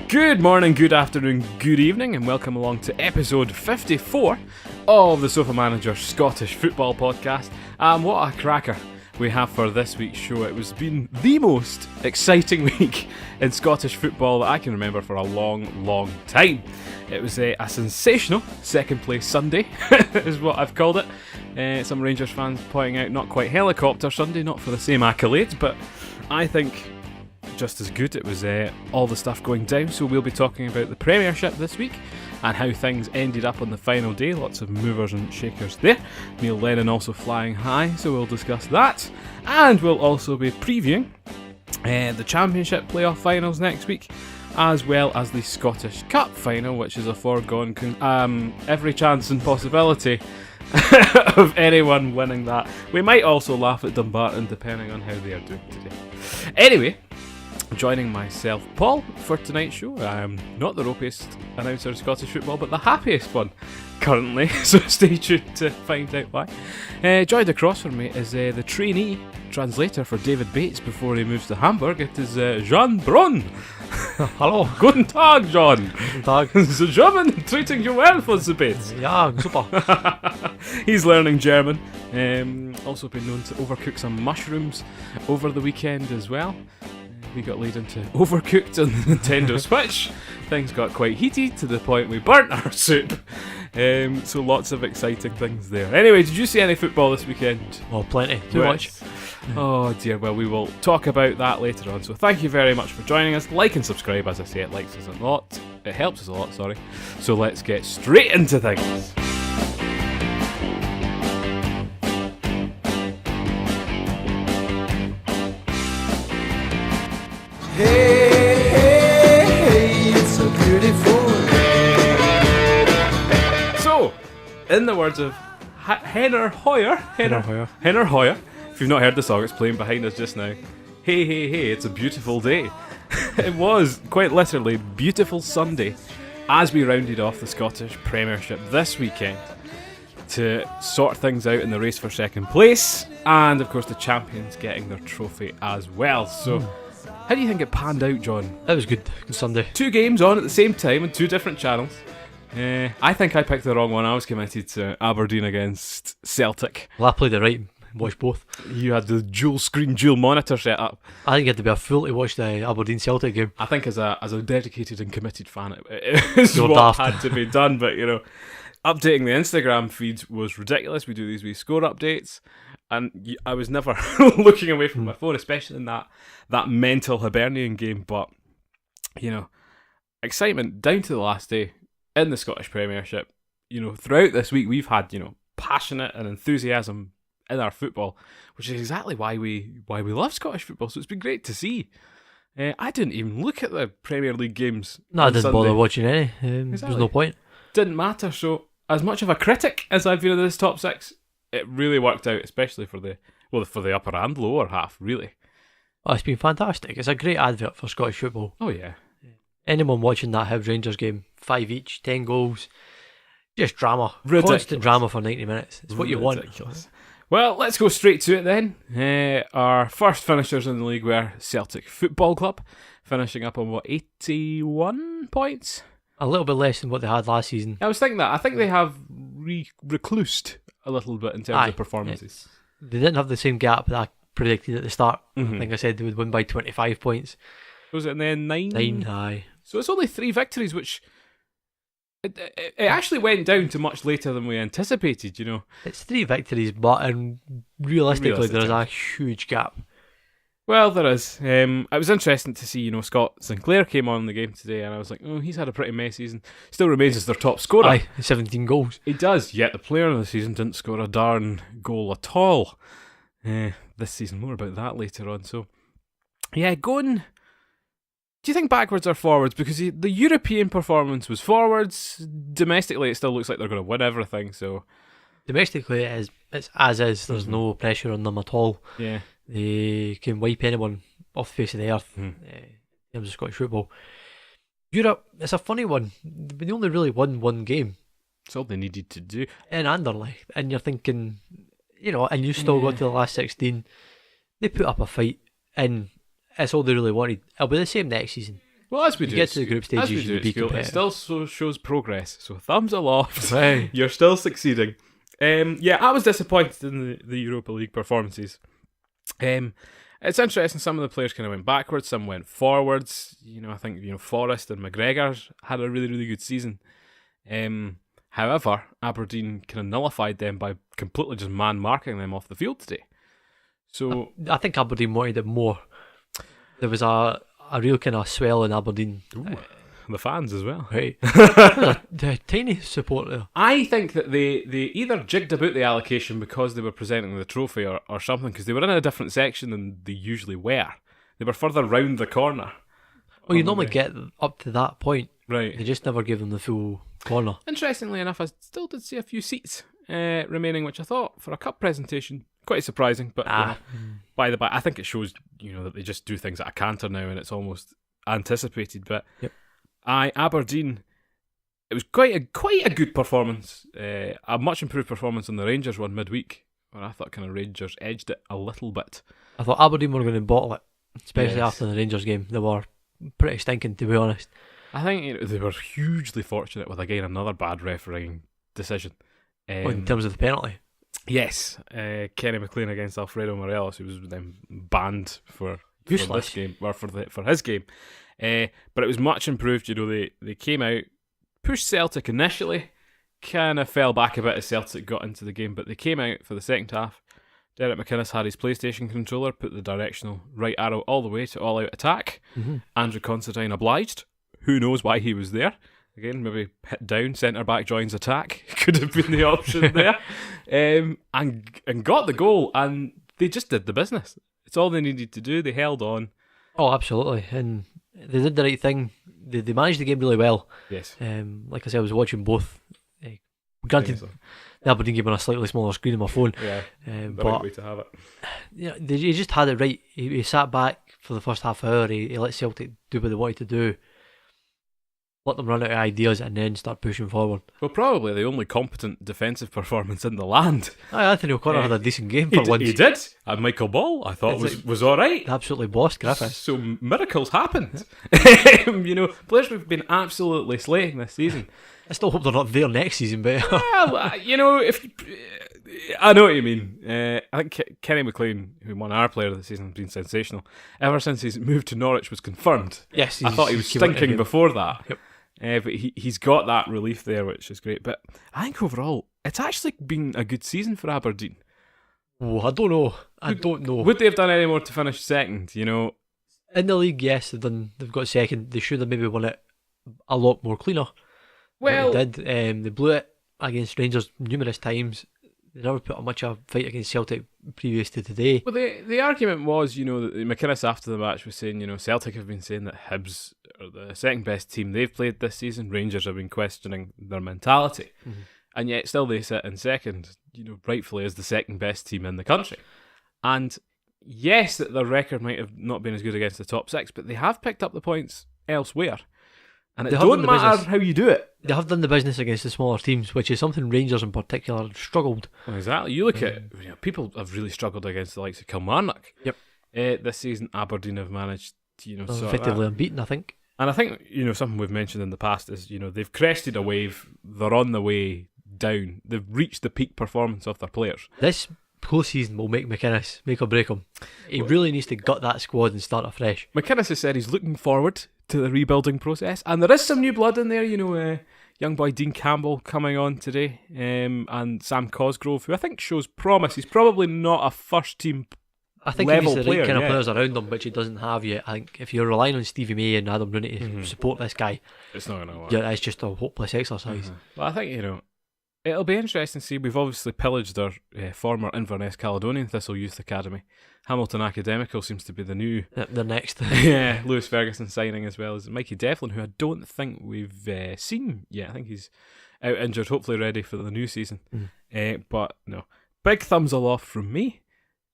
Good morning, good afternoon, good evening, and welcome along to episode 54 of the Sofamanager Scottish Football Podcast. And what a cracker we have for this week's show. It was been the most exciting week in Scottish football that I can remember for a long time. It was a sensational second place Sunday, is what I've called it. Some Rangers fans pointing out not quite helicopter Sunday, not for the same accolades, but I think just as good. It was all the stuff going down, so we'll be talking about the Premiership this week and how things ended up on the final day. Lots of movers and shakers there. Neil Lennon also flying high, so we'll discuss that. And we'll also be previewing the Championship playoff finals next week, as well as the Scottish Cup final, which is a foregone every chance and possibility of anyone winning that. We might also laugh at Dumbarton depending on how they are doing today. Anyway, joining myself, Paul, for tonight's show. I am not the ropiest announcer of Scottish football, but the happiest one currently, so stay tuned to find out why. Joined across from me is the trainee translator for David Bates before he moves to Hamburg. It is Jean Brunn. Hallo. Guten Tag, John. Guten Tag. The German treating you well for the Bates. Ja, super. He's learning German. Also been known to overcook some mushrooms over the weekend as well. We got laid into Overcooked on the Nintendo Switch. Things got quite heated to the point we burnt our soup. So lots of exciting things there. Anyway, did you see any football this weekend? Oh, plenty. Too much. Oh dear, well we will talk about that later on. So thank you very much for joining us. Like and subscribe, as I say, it likes us a lot. It helps us a lot, sorry. So let's get straight into things. Hey, it's a beautiful day. So, in the words of Henner Hoier, Henner Hoier. If you've not heard the song, it's playing behind us just now. Hey, it's a beautiful day. It was, quite literally, beautiful Sunday as we rounded off the Scottish Premiership this weekend to sort things out in the race for second place, and of course the champions getting their trophy as well. So, how do you think it panned out, John? It was good. Good Sunday. 2 games on at the same time on 2 different channels. I think I picked the wrong one. I was committed to Aberdeen against Celtic. Well, I played it right and watched both. You had the dual screen, dual monitor set up. I think you had to be a fool to watch the Aberdeen Celtic game. I think as a dedicated and committed fan, it is You're what daft. had to be done. But you know, updating the Instagram feed was ridiculous. We do these wee score updates, and I was never looking away from my phone, especially in that mental Hibernian game. But you know, excitement down to the last day in the Scottish Premiership. You know, throughout this week we've had passionate and enthusiasm in our football, which is exactly why we love Scottish football. So it's been great to see. I didn't even look at the Premier League games. No, I didn't Sunday. bother watching any. Exactly. There's no point. Didn't matter. So as much of a critic as I've been of this top 6, it really worked out, especially for the upper and lower half. Really. Oh, it's been fantastic. It's a great advert for Scottish football. Oh yeah. Anyone watching that Hibs Rangers game, 5 each, 10 goals, just drama. Ridiculous. Constant drama for 90 minutes. It's what you want. Ridiculous. Well, let's go straight to it then. Our first finishers in the league were Celtic Football Club, finishing up on 81 points? A little bit less than what they had last season. I was thinking that. I think they have reclused a little bit in terms of performances. They didn't have the same gap that I predicted at the start. Mm-hmm. I think I said they would win by 25 points. Was it then 9? 9, aye. So it's only 3 victories, which it actually went down to much later than we anticipated, you know. It's 3 victories, but realistically there's a huge gap. Well, there is. It was interesting to see, Scott Sinclair came on in the game today, and I was like, oh, he's had a pretty messy season. Still remains as their top scorer. Aye, 17 goals. He does, yet the player of the season didn't score a darn goal at all this season. More about that later on. So, yeah, going... Do you think backwards or forwards? Because the European performance was forwards. Domestically, it still looks like they're going to win everything. So domestically, it's as is. There's no pressure on them at all. Yeah, they can wipe anyone off the face of the earth in terms of Scottish football. Europe, it's a funny one. They only really won 1 game. That's all they needed to do. In Anderlecht, and you're thinking, and you still got to the last 16. They put up a fight, and it's all they really wanted. It'll be the same next season. Well, as we You do, get to the group as stages, we you do should at be school, it competitive. still shows progress. So thumbs aloft. Right. You're still succeeding. Yeah, I was disappointed in the Europa League performances. It's interesting. Some of the players kind of went backwards, some went forwards. I think Forrest and McGregor had a really, really good season. However, Aberdeen kind of nullified them by completely just man marking them off the field today. So I think Aberdeen wanted it more. There was a real kind of swell in Aberdeen. the fans as well. Right. The tiny support there. I think that they either jigged about the allocation because they were presenting the trophy or something, because they were in a different section than they usually were. They were further round the corner. Well, you normally get up to that point. Right. They just never give them the full corner. Interestingly enough, I still did see a few seats remaining, which I thought for a cup presentation quite surprising. But by the by, I think it shows that they just do things at a canter now, and it's almost anticipated. But yep. Aberdeen, it was quite a good performance, a much improved performance on the Rangers one midweek, where I thought kind of Rangers edged it a little bit. I thought Aberdeen were going to bottle it, especially Yes. after the Rangers game. They were pretty stinking, to be honest. I think they were hugely fortunate with, again, another bad refereeing decision. In terms of the penalty. Yes, Kenny McLean against Alfredo Morelos, who was then banned for this game, or for his game. But it was much improved. They came out, pushed Celtic initially, kind of fell back a bit as Celtic got into the game, but they came out for the second half. Derek McInnes had his PlayStation controller, put the directional right arrow all the way to all-out attack. Mm-hmm. Andrew Considine obliged. Who knows why he was there? Again, maybe hit down, centre-back joins attack. Could have been the option there. And got the goal, and they just did the business. It's all they needed to do. They held on. Oh, absolutely. And they did the right thing. They managed the game really well. Yes. Like I said, I was watching both. Granted, the Aberdeen game on a slightly smaller screen on my phone. Yeah, the but right way to have it. he just had it right. He sat back for the first half hour. He let Celtic do what they wanted to do. Let them run out of ideas and then start pushing forward. Well, probably the only competent defensive performance in the land. Anthony O'Connor had a decent game for once. He did. And Michael Ball, I thought, was all right. Absolutely bossed Griffith. So miracles happened. Players we've been absolutely slating this season. I still hope they're not there next season, but Well, if I know what you mean. I think Kenny McLean, who won our player of the season, has been sensational. Ever since his move to Norwich was confirmed. Yes, I thought he was stinking before that. Yep. But he's got that relief there, which is great. But I think overall, it's actually been a good season for Aberdeen. Oh, I don't know. I don't know. Would they have done any more to finish second? In the league, yes, they've got second. They should have maybe won it a lot more cleaner. Well, they did. They blew it against Rangers numerous times. They never put up much of a fight against Celtic previous to today. Well, the argument was, that McInnes after the match was saying, Celtic have been saying that Hibs are the second best team they've played this season. Rangers have been questioning their mentality. Mm-hmm. And yet still they sit in second, rightfully as the second best team in the country. And yes, that their record might have not been as good against the top six, but they have picked up the points elsewhere. And it don't matter how you do it. They have done the business against the smaller teams, which is something Rangers in particular have struggled. Well, exactly. You look at people have really struggled against the likes of Kilmarnock. Yep. This season, Aberdeen have managed, They're effectively unbeaten, I think. And I think something we've mentioned in the past is they've crested a wave. They're on the way down. They've reached the peak performance of their players. This postseason will make McInnes make or break him. He really needs to gut that squad and start afresh. McInnes has said he's looking forward to the rebuilding process, and there is some new blood in there. Young boy Dean Campbell coming on today, and Sam Cosgrove, who I think shows promise. He's probably not a first team. I think he needs the right kind of players around him, which he doesn't have yet. I think if you're relying on Stevie May and Adam Rooney to support this guy, it's not going to work. Yeah, it's just a hopeless exercise. Well, I think it'll be interesting to see. We've obviously pillaged our former Inverness Caledonian Thistle Youth Academy. Hamilton Academical seems to be the new. The next. Yeah, Lewis Ferguson signing, as well as Mikey Devlin, who I don't think we've seen yet. I think he's out injured, hopefully ready for the new season. But no, big thumbs aloft from me.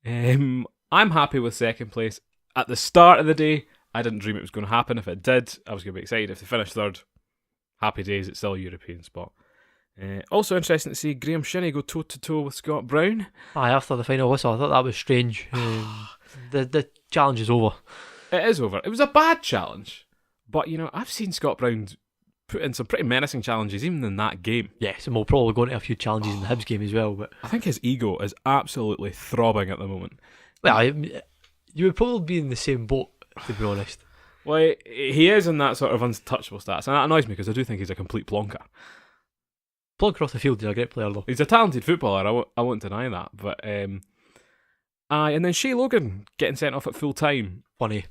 I'm happy with second place. At the start of the day, I didn't dream it was going to happen. If it did, I was going to be excited. If they finished third, happy days. It's still a European spot. Also interesting to see Graham Shinnie go toe-to-toe with Scott Brown. After the final whistle, I thought that was strange. The challenge is over. It is over. It was a bad challenge, But, I've seen Scott Brown put in some pretty menacing challenges even in that game. Yes, and we'll probably go into a few challenges in the Hibs game as well. But I think his ego is absolutely throbbing at the moment. well, you would probably be in the same boat, to be honest. Well, he is in that sort of untouchable status, and that annoys me because I do think he's a complete plonker. Plonker off the field, he's a great player though. He's a talented footballer, I won't deny that. But, and then Shea Logan getting sent off at full time. Funny.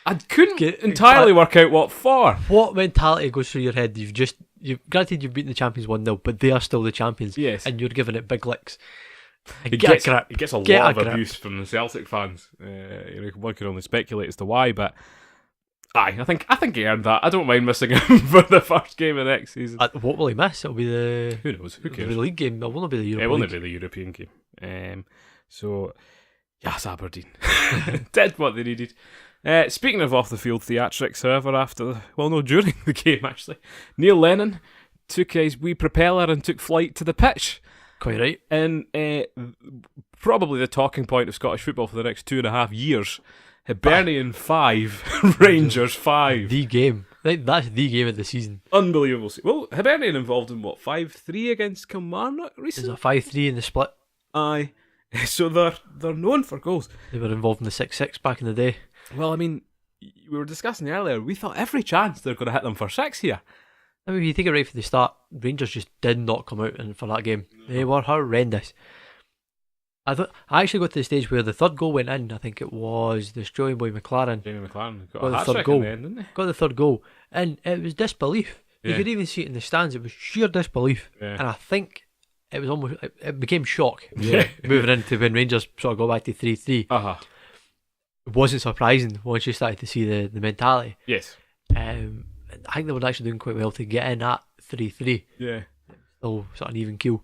I couldn't entirely work out what for. What mentality goes through your head? Granted you've beaten the champions 1-0, but they are still the champions. Yes. And you're giving it big licks. He gets a lot of abuse from the Celtic fans. One can only speculate as to why, but I think he earned that. I don't mind missing him for the first game of next season. What will he miss? It'll be the... Who knows? Who cares? The league game. It will not be the European It will League. not be the European game. So, yes, Aberdeen did what they needed. Speaking of off the field theatrics, however, during the game actually, Neil Lennon took his wee propeller and took flight to the pitch. Quite right. And probably the talking point of Scottish football for the next 2.5 years. Hibernian 5, Rangers 5. The game. That's the game of the season. Unbelievable. Well, Hibernian involved in 5-3 against Kilmarnock recently? There's a 5-3 in the split. Aye. So they're known for goals. They were involved in the 6-6 back in the day. Well, I mean, we were discussing earlier, we thought every chance they're going to hit them for 6 here. I mean, if you take it right from the start, Rangers just did not come out for that game. They were horrendous. I actually got to the stage where the third goal went in. I think it was the Australian boy McLaren. Jamie McLaren got the a hat third trick goal. in the end, didn't he? Got the third goal. And it was disbelief. Yeah. You could even see it in the stands. It was sheer disbelief. Yeah. And I think it was almost... It became shock. Yeah. Moving into when Rangers sort of go back to 3-3. Uh-huh. It wasn't surprising once you started to see the mentality. Yes. I think they were actually doing quite well to get in at 3-3. Yeah. Still sort of an even keel.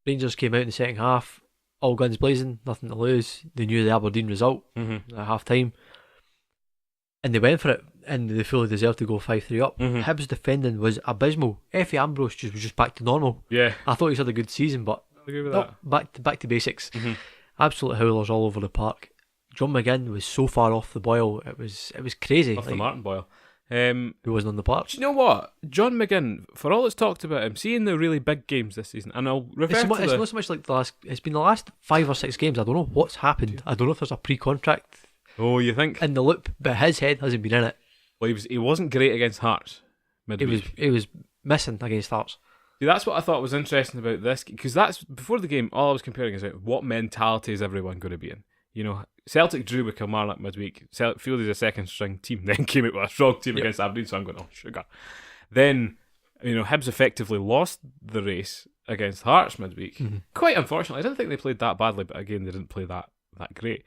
Rangers came out in the second half, all guns blazing, nothing to lose. They knew the Aberdeen result at half time. And they went for it, and they fully deserved to go 5-3 up. Hibs defending was abysmal. Effie Ambrose was just back to normal. Yeah. I thought he's had a good season, but I agree with no, back to basics. Absolute howlers all over the park. John McGinn was so far off the boil, it was crazy. Off the Martin Boyle. Who wasn't on the park. Do you know what? John McGinn, for all it's talked about him, seeing the really big games this season, and I'll refer to It's not so much like it's been the last 5 or 6 games. I don't know what's happened. I don't know if there's a pre-contract Oh, you think? in the loop, but his head hasn't been in it. Well, he wasn't great against Hearts midweek. He was missing against Hearts. See, that's what I thought was interesting about this, because that's before the game. All I was comparing is what mentality is everyone going to be in. Celtic drew with Kilmarnock midweek. Field is a second string team, then came out with a strong team against Aberdeen. So I'm going, sugar. Then, Hibs effectively lost the race against Hearts midweek. Quite unfortunately, I didn't think they played that badly, but again, they didn't play that great.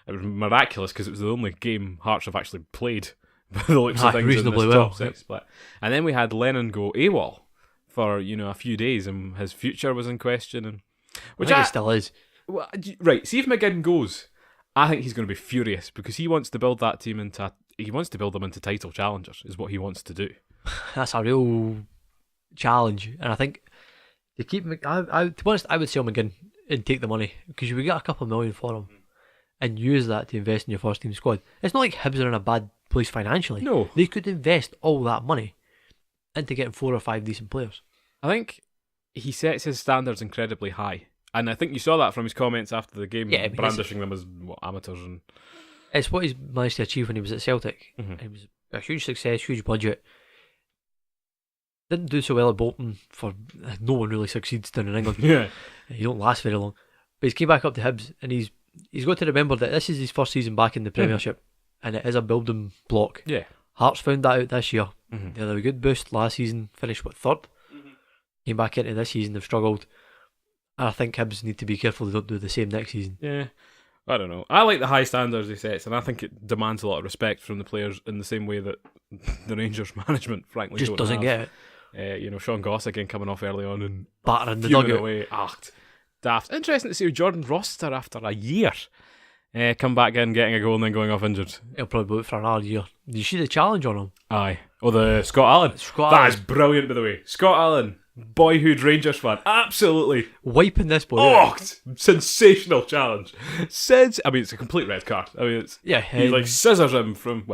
It was miraculous because it was the only game Hearts have actually played. By the looks of things reasonably in this well. top 6 split. And then we had Lennon go AWOL for a few days, and his future was in question. And I think it still is. Well, right, see if McGinn goes. I think he's going to be furious because he wants to build that team them into title challengers. Is what he wants to do. That's a real challenge, and I think to keep. To be honest, I would sell McGinn and take the money because you would get a couple of million for him, and use that to invest in your first team squad. It's not like Hibs are in a bad place financially. No, they could invest all that money into getting 4 or 5 decent players. I think he sets his standards incredibly high. And I think you saw that from his comments after the game, brandishing them as amateurs. And it's what he's managed to achieve when he was at Celtic. It was a huge success, huge budget. Didn't do so well at Bolton, for no one really succeeds down in England. Yeah, you don't last very long. But he's came back up to Hibs, and he's got to remember that this is his first season back in the Premiership, and it is a building block. Yeah, Hearts found that out this year. They had a good boost last season, finished third. Came back into this season, they've struggled. I think Hibs need to be careful they don't do the same next season. Yeah, I don't know. I like the high standards he sets, and I think it demands a lot of respect from the players in the same way that the Rangers management, frankly, just doesn't get it. Sean Goss again coming off early on and battering the dugout away. Daft. Interesting to see Jordan Rossiter after a year come back in, getting a goal and then going off injured. He'll probably wait for another year. Did you see the challenge on him? Aye. Oh, the Scott Allen. That is brilliant, by the way. Scott Allen. Boyhood Rangers fan, absolutely wiping this boy. Sensational challenge. It's a complete red card. I mean, he like scissors him from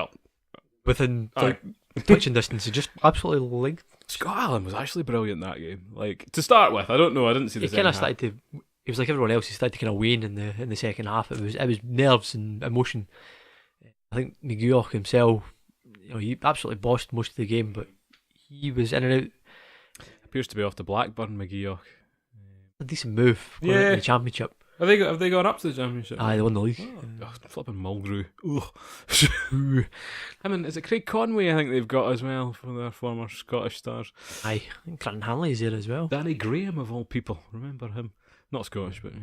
within touching distance. He just absolutely linked. Scott Allen was actually brilliant that game. Like, to start with, I don't know, I didn't see the He kind of second half. started to. He was like everyone else. He started to kind of wane in the second half. It was nerves and emotion. I think McGeoch himself, he absolutely bossed most of the game, but he was in and out. Appears to be off to Blackburn, McGeoch. A decent move going into the Championship. Have they gone up to the Championship? Aye, they won the league. Flipping Mulgrew. Ugh. I mean, is it Craig Conway I think they've got as well for their former Scottish stars? Aye, I think Clinton Hanley's there as well. Danny Graham of all people. Remember him? Not Scottish, but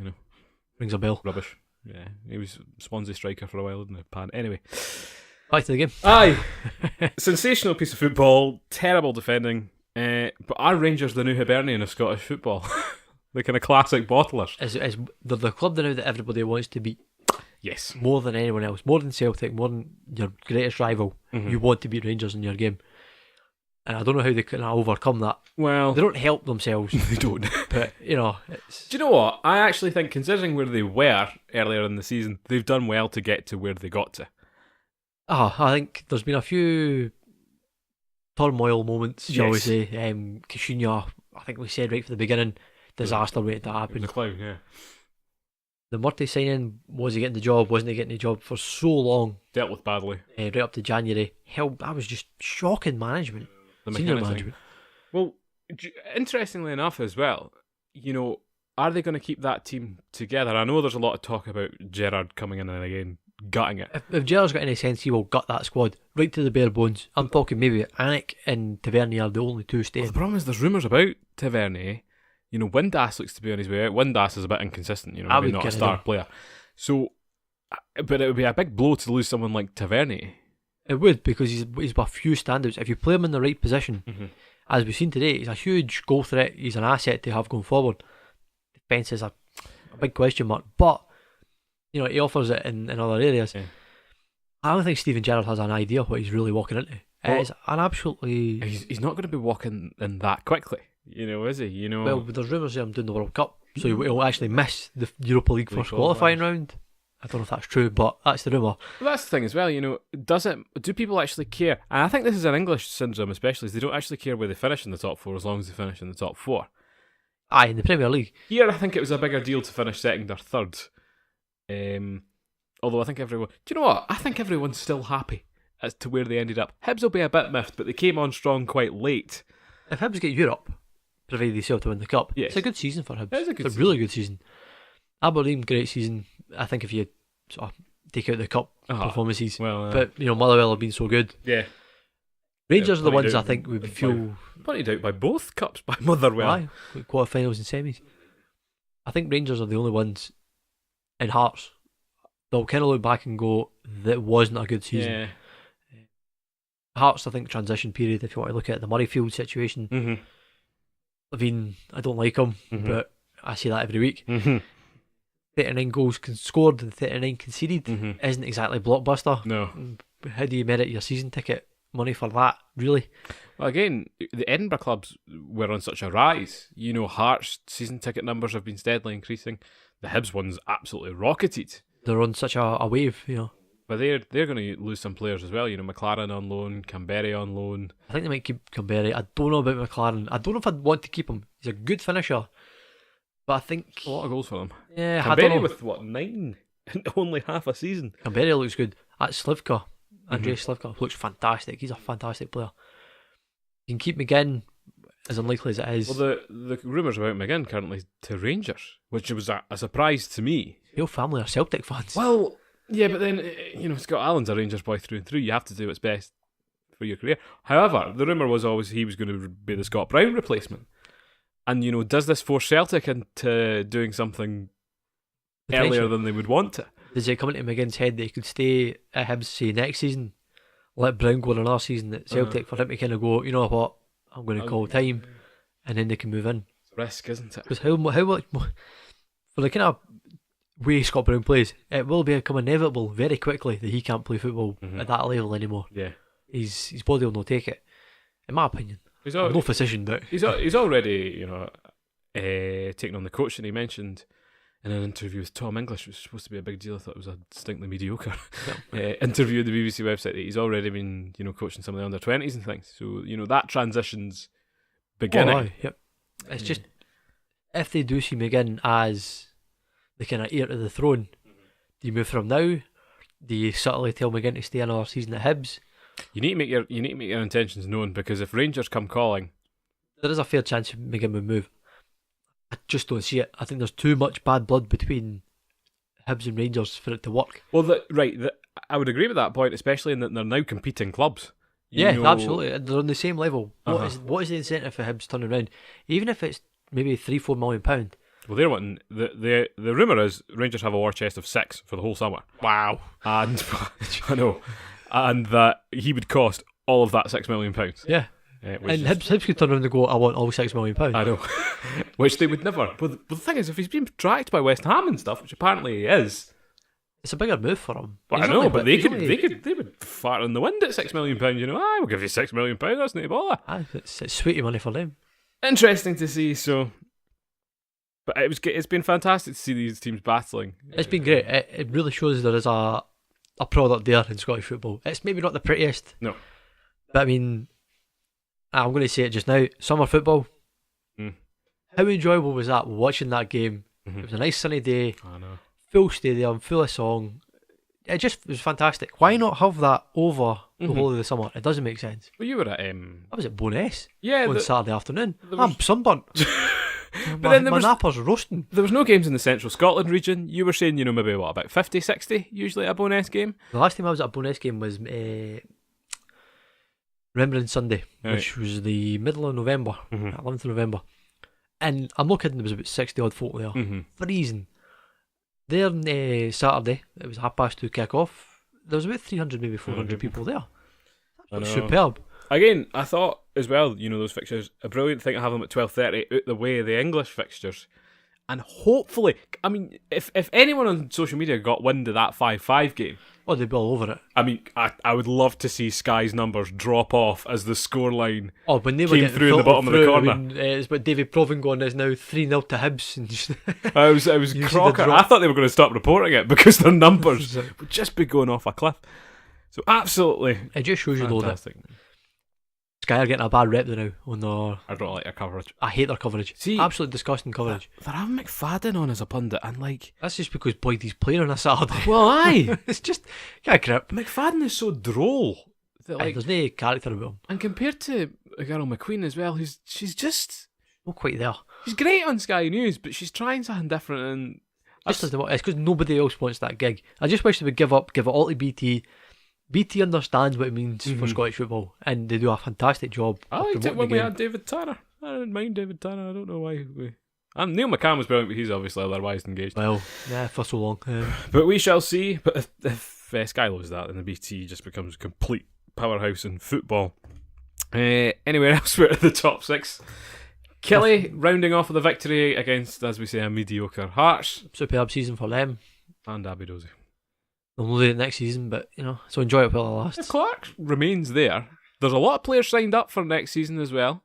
Rings a bell. rubbish. Yeah, he was Swansea striker for a while, didn't he? Pan. Anyway. Back to the game. Aye. Sensational piece of football. Terrible defending. But are Rangers the new Hibernian of Scottish football? The kind of classic bottlers. They're the club now that everybody wants to beat. Yes. More than anyone else. More than Celtic. More than your greatest rival. Mm-hmm. You want to beat Rangers in your game. And I don't know how they can overcome that. Well, They don't help themselves. they don't. But, it's... Do you know what? I actually think, considering where they were earlier in the season, they've done well to get to where they got to. I think there's been a few turmoil moments, shall we Yes. say. Kashinya, I think we said right from the beginning, disaster waiting to It was happen. a clown, yeah. The Murty signing, was he getting the job, wasn't he getting the job for so long, Dealt with badly. right up to January. Hell, that was just shocking management. The Senior mechanics thing. management. Well, interestingly enough as well, are they going to keep that team together? I know there's a lot of talk about Gerrard coming in and again gutting it. If Gerrard's got any sense, he will gut that squad right to the bare bones. I'm talking maybe Anik and Tavernier are the only two Well, staying. the problem is there's rumours about Tavernier. Windass looks to be on his way out. Windass is a bit inconsistent, I maybe would not a get star him. player. So, but it would be a big blow to lose someone like Tavernier. It would, because he's with a few standouts. If you play him in the right position, Mm-hmm. as we've seen today, he's a huge goal threat. He's an asset to have going forward. Defence is a big question mark, but he offers it in other areas. Yeah. I don't think Steven Gerrard has an idea what he's really walking into. Well, It's an absolutely He's not going to be walking in that quickly, is he? well. There's rumours of him doing the World Cup, so he'll actually miss the Europa League League first qualifying round. I don't know if that's true, but that's the rumour. Well, that's the thing as well, do people actually care? And I think this is an English syndrome especially, is they don't actually care where they finish in the top four as long as they finish in the top four. Aye, in the Premier League. Here, I think it was a bigger deal to finish second or third. Although I think everyone... Do you know what? I think everyone's still happy as to where they ended up. Hibs will be a bit miffed, but they came on strong quite late. If Hibs get Europe, provided they still to win the cup, Yes. it's a good season for Hibs. It is a good It's a really good season. Aberdeen, great season. I think if you sort of take out the cup performances, but Motherwell have been so good. Yeah. Rangers are the plenty ones I down think would by- feel Pointed out by both cups by Motherwell. aye, quarterfinals and semis. I think Rangers are the only ones in Hearts they'll kind of look back and go, that wasn't a good season. Yeah. Hearts, I think, transition period, if you want to look at the Murrayfield situation. Mm-hmm. I don't like him, Mhm. but I say that every week. Mm-hmm. 39 goals scored and 39 conceded Mm-hmm. isn't exactly blockbuster. No. How do you merit your season ticket money for that, really? Well, again, the Edinburgh clubs were on such a rise. Hearts' season ticket numbers have been steadily increasing. The Hibs one's absolutely rocketed. They're on such a wave, But they're going to lose some players as well. McLaren on loan, Canberra on loan. I think they might keep Canberra. I don't know about McLaren. I don't know if I'd want to keep him. He's a good finisher. But I think... A lot of goals for them. Yeah, I Canberra don't know. with, 9 in only half a season? Canberra looks good. That's Slivka. Andrei Slivka looks fantastic. He's a fantastic player. You can keep McGinn, as unlikely as it is. Well, the rumours about McGinn currently to Rangers, which was a surprise to me. Your family are Celtic fans. Well, yeah, but then, Scott Allen's a Rangers boy through and through. You have to do what's best for your career. However, the rumour was always he was going to be the Scott Brown replacement. And, does this force Celtic into doing something earlier than they would want to? Does it come into McGinn's head that he could stay at Hibs, say, next season, let Brown go another season at Celtic for him to kind of go, you know what, I'm going to call time, and then they can move in? It's a risk, isn't it? Because how much more, for the kind of way Scott Brown plays, it will become inevitable very quickly that he can't play football at that level anymore. Yeah. His body will not take it, in my opinion. He's I'm no physician, but he's already, taken on the coach, and he mentioned in an interview with Tom English, which was supposed to be a big deal. I thought it was a distinctly mediocre interview on the BBC website, that he's already been, coaching some of the under-20s and things. So, that transition's beginning. Oh, aye, yep. It's just, if they do see McGinn as the kind of heir to the throne, do you move from now? Do you subtly tell McGinn to stay another season at Hibs? You need to make your intentions known, because if Rangers come calling, there is a fair chance McGinn would move. I just don't see it. I think there's too much bad blood between Hibs and Rangers for it to work. Well, I would agree with that point, especially in that they're now competing clubs. Absolutely. They're on the same level. What is the incentive for Hibs turning around? Even if it's maybe £3-4 million. Well, they're wanting the rumour is Rangers have a war chest of 6 for the whole summer. Wow. And I know, and that he would cost all of that £6 million. Yeah. And Hibs could turn around and go, I want all £6 million. I know. Which they would never. But the thing is, if he's being tracked by West Ham and stuff, which apparently he is, it's a bigger move for him. But I know, but they would fart in the wind at £6 million. We'll give you £6 million. That's no bother. It's sweetie money for them. Interesting to see. So, but it's been fantastic to see these teams battling. It's been great. It really shows there is a product there in Scottish football. It's maybe not the prettiest. No. But I mean, I'm going to say it just now. Summer football. How enjoyable was that, watching that game? It was a nice sunny day. I know. Full stadium, full of song. It was fantastic. Why not have that over the whole of the summer? It doesn't make sense. Well, you were at I was at Bowness on Saturday afternoon. I'm sunburnt. But then my napper's roasting. There was no games in the Central Scotland region. You were saying, maybe about 50, 60 usually at a Bowness game? The last time I was at a Bowness game was Remembrance Sunday, which was the middle of November, 11th of November. And I'm not kidding, there was about 60 odd folk there. Freezing. There on Saturday, it was 2:30 kick-off. There was about 300, maybe 400 people there. That was superb. Again, I thought as well, those fixtures, a brilliant thing to have them at 12:30 out the way of the English fixtures. And hopefully, I mean, if anyone on social media got wind of that 5-5 game, oh, they'd be all over it. I mean, I would love to see Sky's numbers drop off as the scoreline when they were came through in the bottom of the corner. I mean, it's what David Provengon is now 3-0 to Hibs. And I was Crocker. I thought they were going to stop reporting it because their numbers would just be going off a cliff. So absolutely, it just shows you fantastic. Though that Sky are getting a bad rep now on their. I don't like their coverage. I hate their coverage. See, absolutely disgusting coverage. They're having McFadden on as a pundit, and that's just because Boydie's playing on a Saturday. Well, aye, it's just get a grip. McFadden is so droll that there's no character about him. And compared to a girl McQueen as well, she's just not quite there. She's great on Sky News, but she's trying something different, and it's because nobody else wants that gig. I just wish they would give it all to BT. BT understands what it means for Scottish football, and they do a fantastic job. I liked it when we had David Tanner. I didn't mind David Tanner. I don't know why. Neil McCann was brilliant, but he's obviously otherwise engaged. Well, yeah, for so long. But we shall see. But if Sky loses that, then the BT just becomes a complete powerhouse in football. Anywhere else, we're at the top 6. Kelly rounding off with a victory against, as we say, a mediocre Hearts. Superb season for them. And Abidozi. They'll do it next season, but so enjoy it while it lasts. Clark remains there. There's a lot of players signed up for next season as well.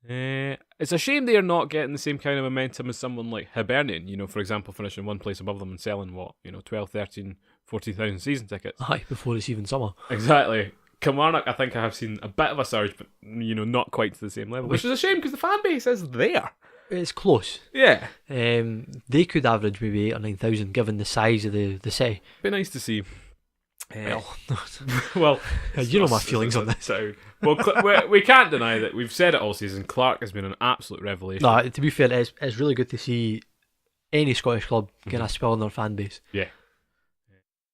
It's a shame they are not getting the same kind of momentum as someone like Hibernian, for example, finishing one place above them and selling 12, 13, 14,000 season tickets. Aye, before it's even summer. Exactly. Kilmarnock, I think I have seen a bit of a surge, but not quite to the same level, which is a shame because the fan base is there. It's close. Yeah. They could average maybe 8,000 or 9,000 given the size of the city. Be nice to see. Well, you know my feelings on this. So, we can't deny that we've said it all season. Clark has been an absolute revelation. No, to be fair, it's really good to see any Scottish club get a spell on their fan base. Yeah.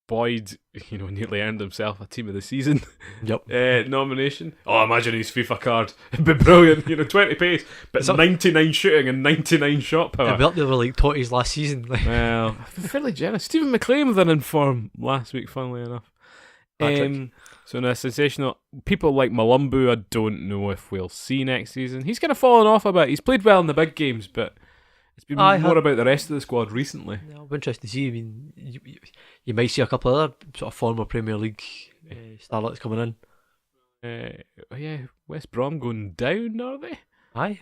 Boyd, nearly earned himself a Team of the Season nomination. Oh, imagine his FIFA card. It'd be brilliant. 20 pace, but 99 shooting and 99 shot power. I bet they were like Totties last season. Well, I'm fairly jealous. Stephen McLean was in form last week, funnily enough. So now, sensational. People like Malumbu, I don't know if we'll see next season. He's kind of fallen off a bit. He's played well in the big games, but it's been more about the rest of the squad recently. Yeah, I'm interested to see. I mean, you might see a couple of other sort of former Premier League starlets coming in. West Brom going down, are they? Aye.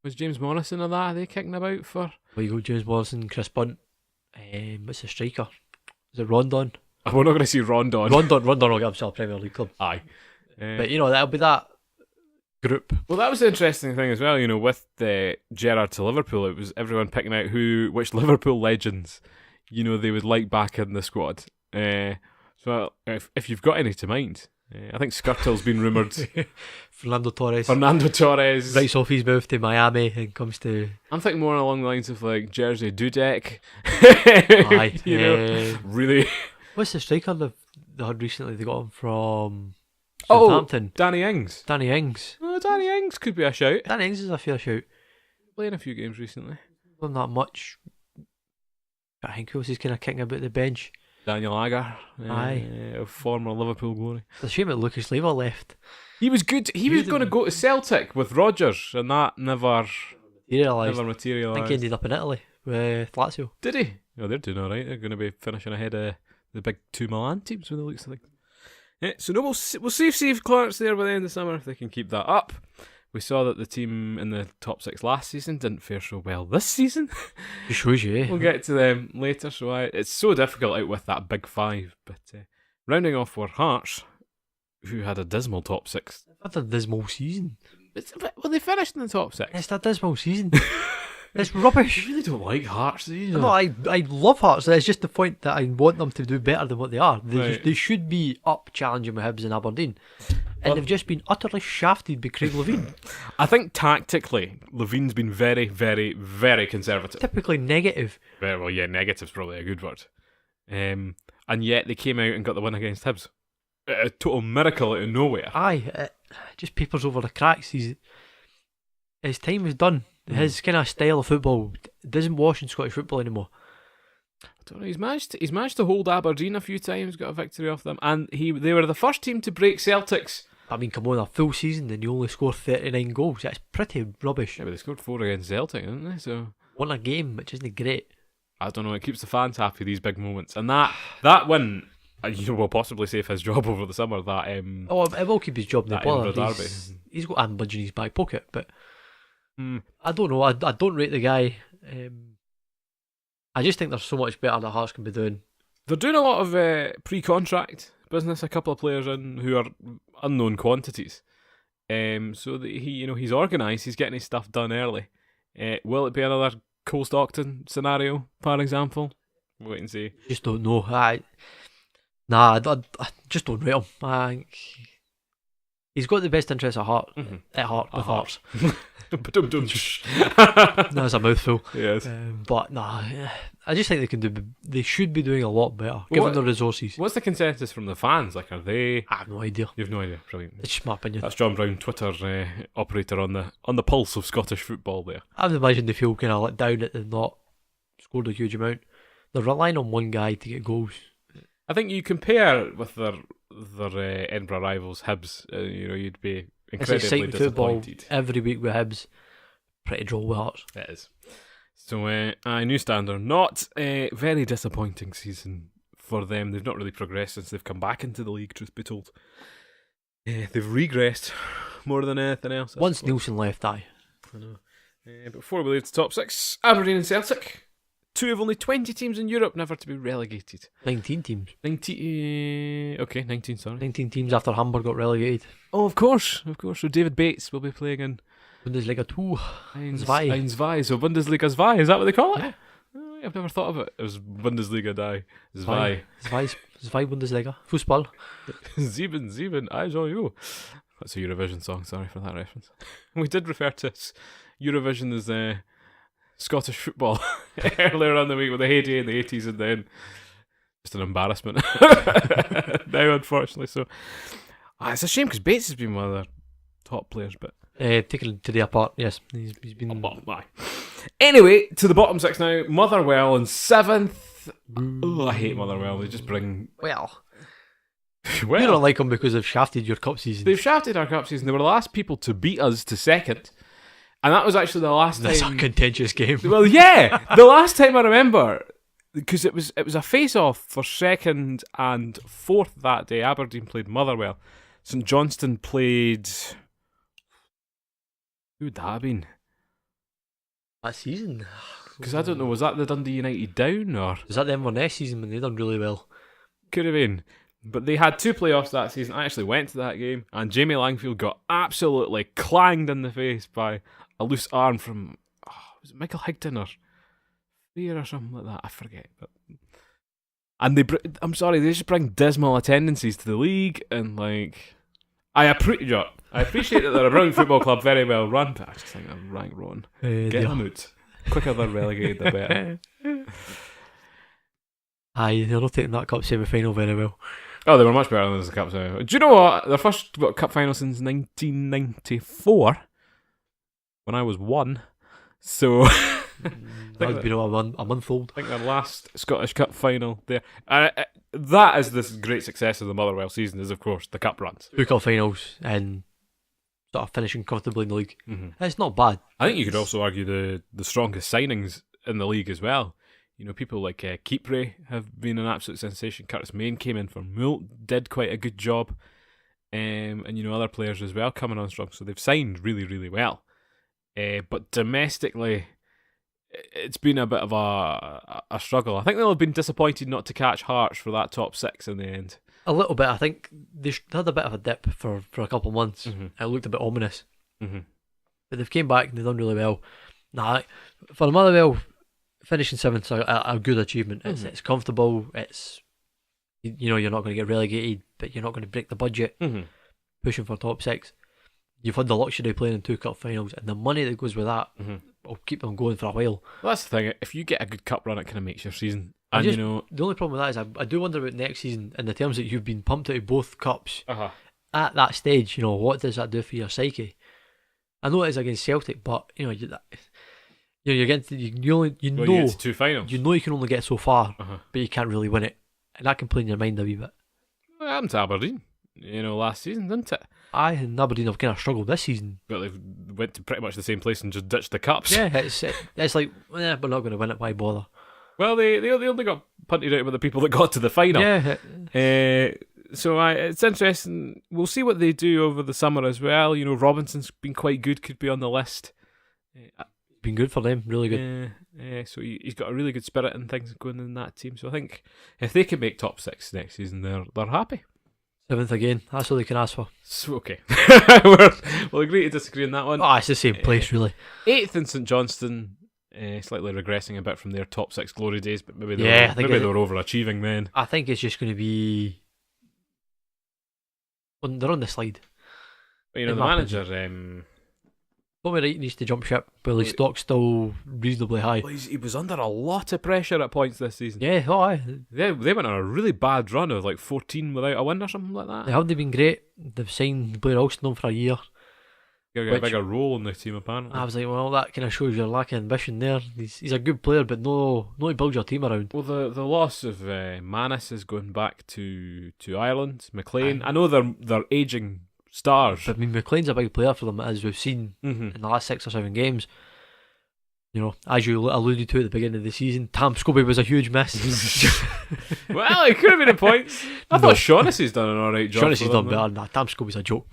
Was James Morrison or that? Are they kicking about for? Well, you go James Morrison, Chris Bunt. What's the striker? Is it Rondon? We're not going to see Rondon. Rondon will get himself a Premier League club. Aye. But that'll be that group. Well, that was the interesting thing as well. With the Gerrard to Liverpool, it was everyone picking out which Liverpool legends, they would like back in the squad. So if you've got any to mind, I think Skirtle's been rumoured. Fernando Torres. Writes off his move to Miami and comes to... I'm thinking more along the lines of like Jerzy Dudek. Aye. Really. What's the striker they had recently? They got him from Southampton. Danny Ings. Danny Ings could be a shout. Danny Ings is a fair shout. Playing a few games recently. Not that much. I think who else is kind of kicking about the bench? Daniel Agger. Aye. Of former Liverpool glory. It's a shame that Lucas Leiva left. He was good. He was going to go to Celtic with Rodgers, and that never materialised. I think he ended up in Italy with Lazio. Did he? Oh, they're doing alright. They're going to be finishing ahead of the big two Milan teams with the looks of things. Yeah, so we'll see if Clark's there by the end of summer, if they can keep that up. We saw that the team in the top 6 last season didn't fare so well this season. It shows you, eh? We'll get to them later, so it's so difficult out with that big 5. But rounding off were Hearts, who had a dismal top 6. That's a dismal season. Well, they finished in the top 6. It's a dismal season. It's rubbish. I really don't like Hearts, do you? No, I love Hearts. It's just the point that I want them to do better than what they are. They should be up challenging with Hibs and Aberdeen. And they've just been utterly shafted by Craig Levein. I think tactically, Levein's been very, very, very conservative. Typically negative. Well, yeah, negative's probably a good word. And yet they came out and got the win against Hibs. A total miracle out of nowhere. Aye, just papers over the cracks. His time is done. His kind of style of football doesn't wash in Scottish football anymore. I don't know. He's managed to hold Aberdeen a few times, got a victory off them, and they were the first team to break Celtic's. I mean, come on, a full season and you only score 39 goals. That's pretty rubbish. Yeah, but they scored 4 against Celtic, didn't they? So won a game, which isn't great. I don't know. It keeps the fans happy, these big moments, and that win, will possibly save his job over the summer. That it will keep his job in the bother. Derby. He's got Ambudge in his back pocket, but. I don't know. I don't rate the guy. I just think there's so much better that Hearts can be doing. They're doing a lot of pre-contract business. A couple of players in who are unknown quantities. So that he's organised. He's getting his stuff done early. Will it be another Cole Stockton scenario, for example? Wait and see. Just don't know. I just don't rate him. He's got the best interests at heart. Mm-hmm. At heart with Hearts. That's a mouthful. Yes. But I just think they should be doing a lot better, given the resources. What's the consensus from the fans? Like, are they? I have no idea. You have no idea. Brilliant. It's just my opinion. That's John Brown, Twitter operator on the pulse of Scottish football. There. I would imagine they feel kind of let down that they've not scored a huge amount. They're relying on one guy to get goals. I think you compare with their Edinburgh rivals, Hibs. You'd be incredibly disappointed. Every week with Hibs. Pretty droll with Hearts. It is. So, a new standard. Not a very disappointing season for them. They've not really progressed since they've come back into the league, truth be told. They've regressed more than anything else. Once Nielsen left, I know. Before we leave the top 6, Aberdeen and Celtic. 2 of only 20 teams in Europe never to be relegated. 19 teams. 19, sorry. 19 teams after Hamburg got relegated. Oh, of course. So David Bates will be playing in Bundesliga 2. 1, 2. So Bundesliga 2, is that what they call it? Yeah. Oh, I've never thought of it. It was Bundesliga 2. 2 Bundesliga. Fußball. 7, eyes on you. That's a Eurovision song, sorry for that reference. We did refer to Eurovision as Scottish football earlier on the week with the heyday in the 80s, and then just an embarrassment now, unfortunately. So it's a shame because Bates has been one of their top players, but taken today apart, yes, he's been. Anyway, to the bottom 6 now. Motherwell in 7th. Oh, I hate Motherwell. They just bring well. You don't like them because they've shafted your cup season. They've shafted our cup season. They were the last people to beat us to 2nd. And that was actually the last time. That's a contentious game. Well, yeah, the last time I remember, because it was a face-off for 2nd and 4th that day. Aberdeen played Motherwell. St Johnstone played. Who would that have been? That season? Because I don't know, was that the Dundee United down or? Was that the Inverness season when they done really well? Could have been. But they had 2 playoffs that season. I actually went to that game, and Jamie Langfield got absolutely clanged in the face by a loose arm from, was it Michael Higton or Freer or something like that? I forget. But and they just bring dismal attendances to the league, and like, I appreciate that they're a brilliant football club, very well run, but I just think they're rank wrong. Get them out. Quicker they're relegated, the better. Aye, they're not taking that cup semi-final very well. Oh, they were much better than the cup semi. Do you know what? Their first cup final since 1994, when I was 1. So That's been a month old. I think their last Scottish Cup final there. That is the great success of the Motherwell season, is of course the cup runs. 2 cup finals and sort of finishing comfortably in the league. Mm-hmm. It's not bad. I think you could also argue the strongest signings in the league as well. You know, people like Kipre have been an absolute sensation. Curtis Main came in for Moult, did quite a good job. And, you know, other players as well coming on strong. So they've signed really, really well. But domestically, it's been a bit of a struggle. I think they'll have been disappointed not to catch Hearts for that top 6 in the end. A little bit. I think they had a bit of a dip for a couple of months. Mm-hmm. It looked a bit ominous. Mm-hmm. But they've came back and they've done really well. For the Motherwell, finishing 7th is a good achievement. It's comfortable. It's, you know, you're not going to get relegated, but you're not going to break the budget. Mm-hmm. Pushing for top 6. You've had the luxury of playing in 2 cup finals, and the money that goes with that will keep them going for a while. Well, that's the thing. If you get a good cup run, it kind of makes your season. And you know, the only problem with that is I do wonder about next season in the terms that you've been pumped out of both cups at that stage. You know, what does that do for your psyche? I know it is against Celtic, but you know, you're getting to, you get to 2 finals. You know you can only get so far, but you can't really win it, and that can play in your mind a wee bit. Well, it happened to Aberdeen, you know, last season, didn't it? Aye, and Aberdeen have kind of struggled this season. But they went to pretty much the same place and just ditched the cups. Yeah, it's like, we're not going to win it, why bother? Well, they only got punted out by the people that got to the final. Yeah. So it's interesting. We'll see what they do over the summer as well. You know, Robinson's been quite good, could be on the list. Been good for them, really good. So he's got a really good spirit and things going in that team. So I think if they can make top 6 next season, they're happy. 7th again, that's all they can ask for. So, okay. We'll agree to disagree on that one. Oh, it's the same place, really. 8th in St Johnstone, slightly regressing a bit from their top 6 glory days, but maybe they were overachieving then. I think it's just going to be... They're on the slide. But, you know, the manager... Tommy Wright needs to jump ship, but his stock's still reasonably high. Well, he was under a lot of pressure at points this season. Yeah, aye. They went on a really bad run of like 14 without a win or something like that. They haven't been great. They've signed Blair Alston for a year. Got a bigger role in the team apparently. I was like, well, that kind of shows your lack of ambition there. He's a good player, but no to build your team around. Well, the loss of Manis is going back to Ireland. McLean, I know they're ageing stars. But I mean, McLean's a big player for them, as we've seen in the last 6 or 7 games. You know, as you alluded to at the beginning of the season, Tam Scobie was a huge miss. Well, it could have been a point. I thought Shaughnessy's done an alright job. Shaughnessy's done better. Nah, Tam Scobie's a joke.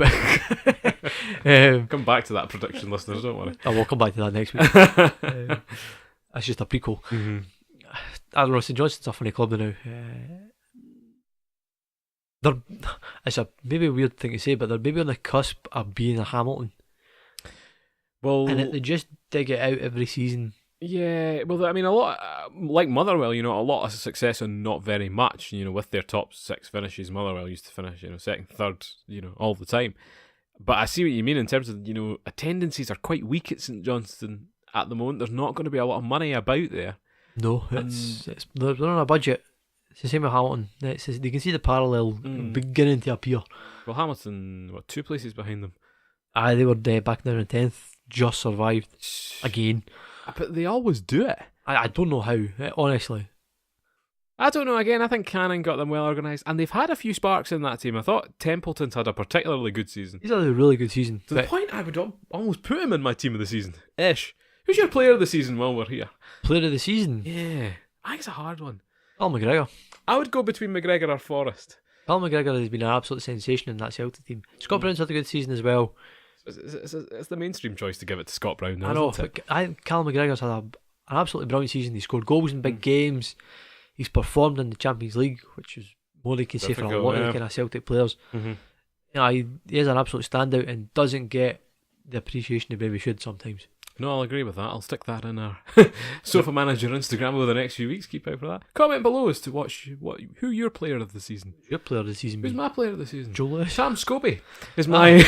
Come back to that prediction, listeners, don't worry. I will come back to that next week. That's just a prequel. I don't know, St Johnstone's a funny club now. It's a maybe a weird thing to say, but they're maybe on the cusp of being a Hamilton. Well, and they just dig it out every season. Yeah, well, I mean, a lot like Motherwell, you know, a lot of success and not very much. You know, with their top 6 finishes, Motherwell used to finish, you know, 2nd, 3rd, you know, all the time. But I see what you mean in terms of, you know, attendances are quite weak at St Johnstone at the moment. There's not going to be a lot of money about there. No, they're on a budget. It's the same with Hamilton. You can see the parallel beginning to appear. Well, Hamilton, 2 places behind them? Aye, they were back down in 10th, just survived again. But they always do it. I don't know how, honestly. I don't know, again, I think Cannon got them well organised, and they've had a few sparks in that team. I thought Templeton's had a particularly good season. He's had a really good season. To the point I would almost put him in my team of the season. Ish. Who's your player of the season while we're here? Player of the season? Yeah. I think it's a hard one. Al McGregor. I would go between McGregor or Forrest. Al McGregor has been an absolute sensation in that Celtic team. Scott Brown's had a good season as well. it's the mainstream choice to give it to Scott Brown now, I know, isn't it? but I think Callum McGregor's had an absolutely brilliant season. He scored goals in big games. He's performed in the Champions League, which is more than you can say for a lot of the kind of Celtic players. Mm-hmm. He is an absolute standout and doesn't get the appreciation he maybe should sometimes. No, I'll agree with that. I'll stick that in our Sofamanager Instagram over the next few weeks. Keep out for that. Comment below as to who your player of the season. Your player of the season. Who's my player of the season? Joe Lewis. Sam Scobie is my.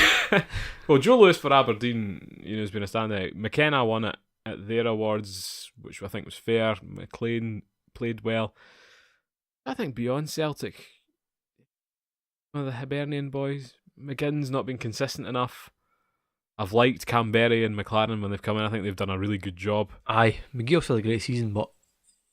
Well, Joe Lewis for Aberdeen, has been a standout. McKenna won it at their awards, which I think was fair. McLean played well. I think beyond Celtic, one of the Hibernian boys, McGinn's not been consistent enough. I've liked Canberra and McLaren when they've come in. I think they've done a really good job. Aye, McGill's had a great season, but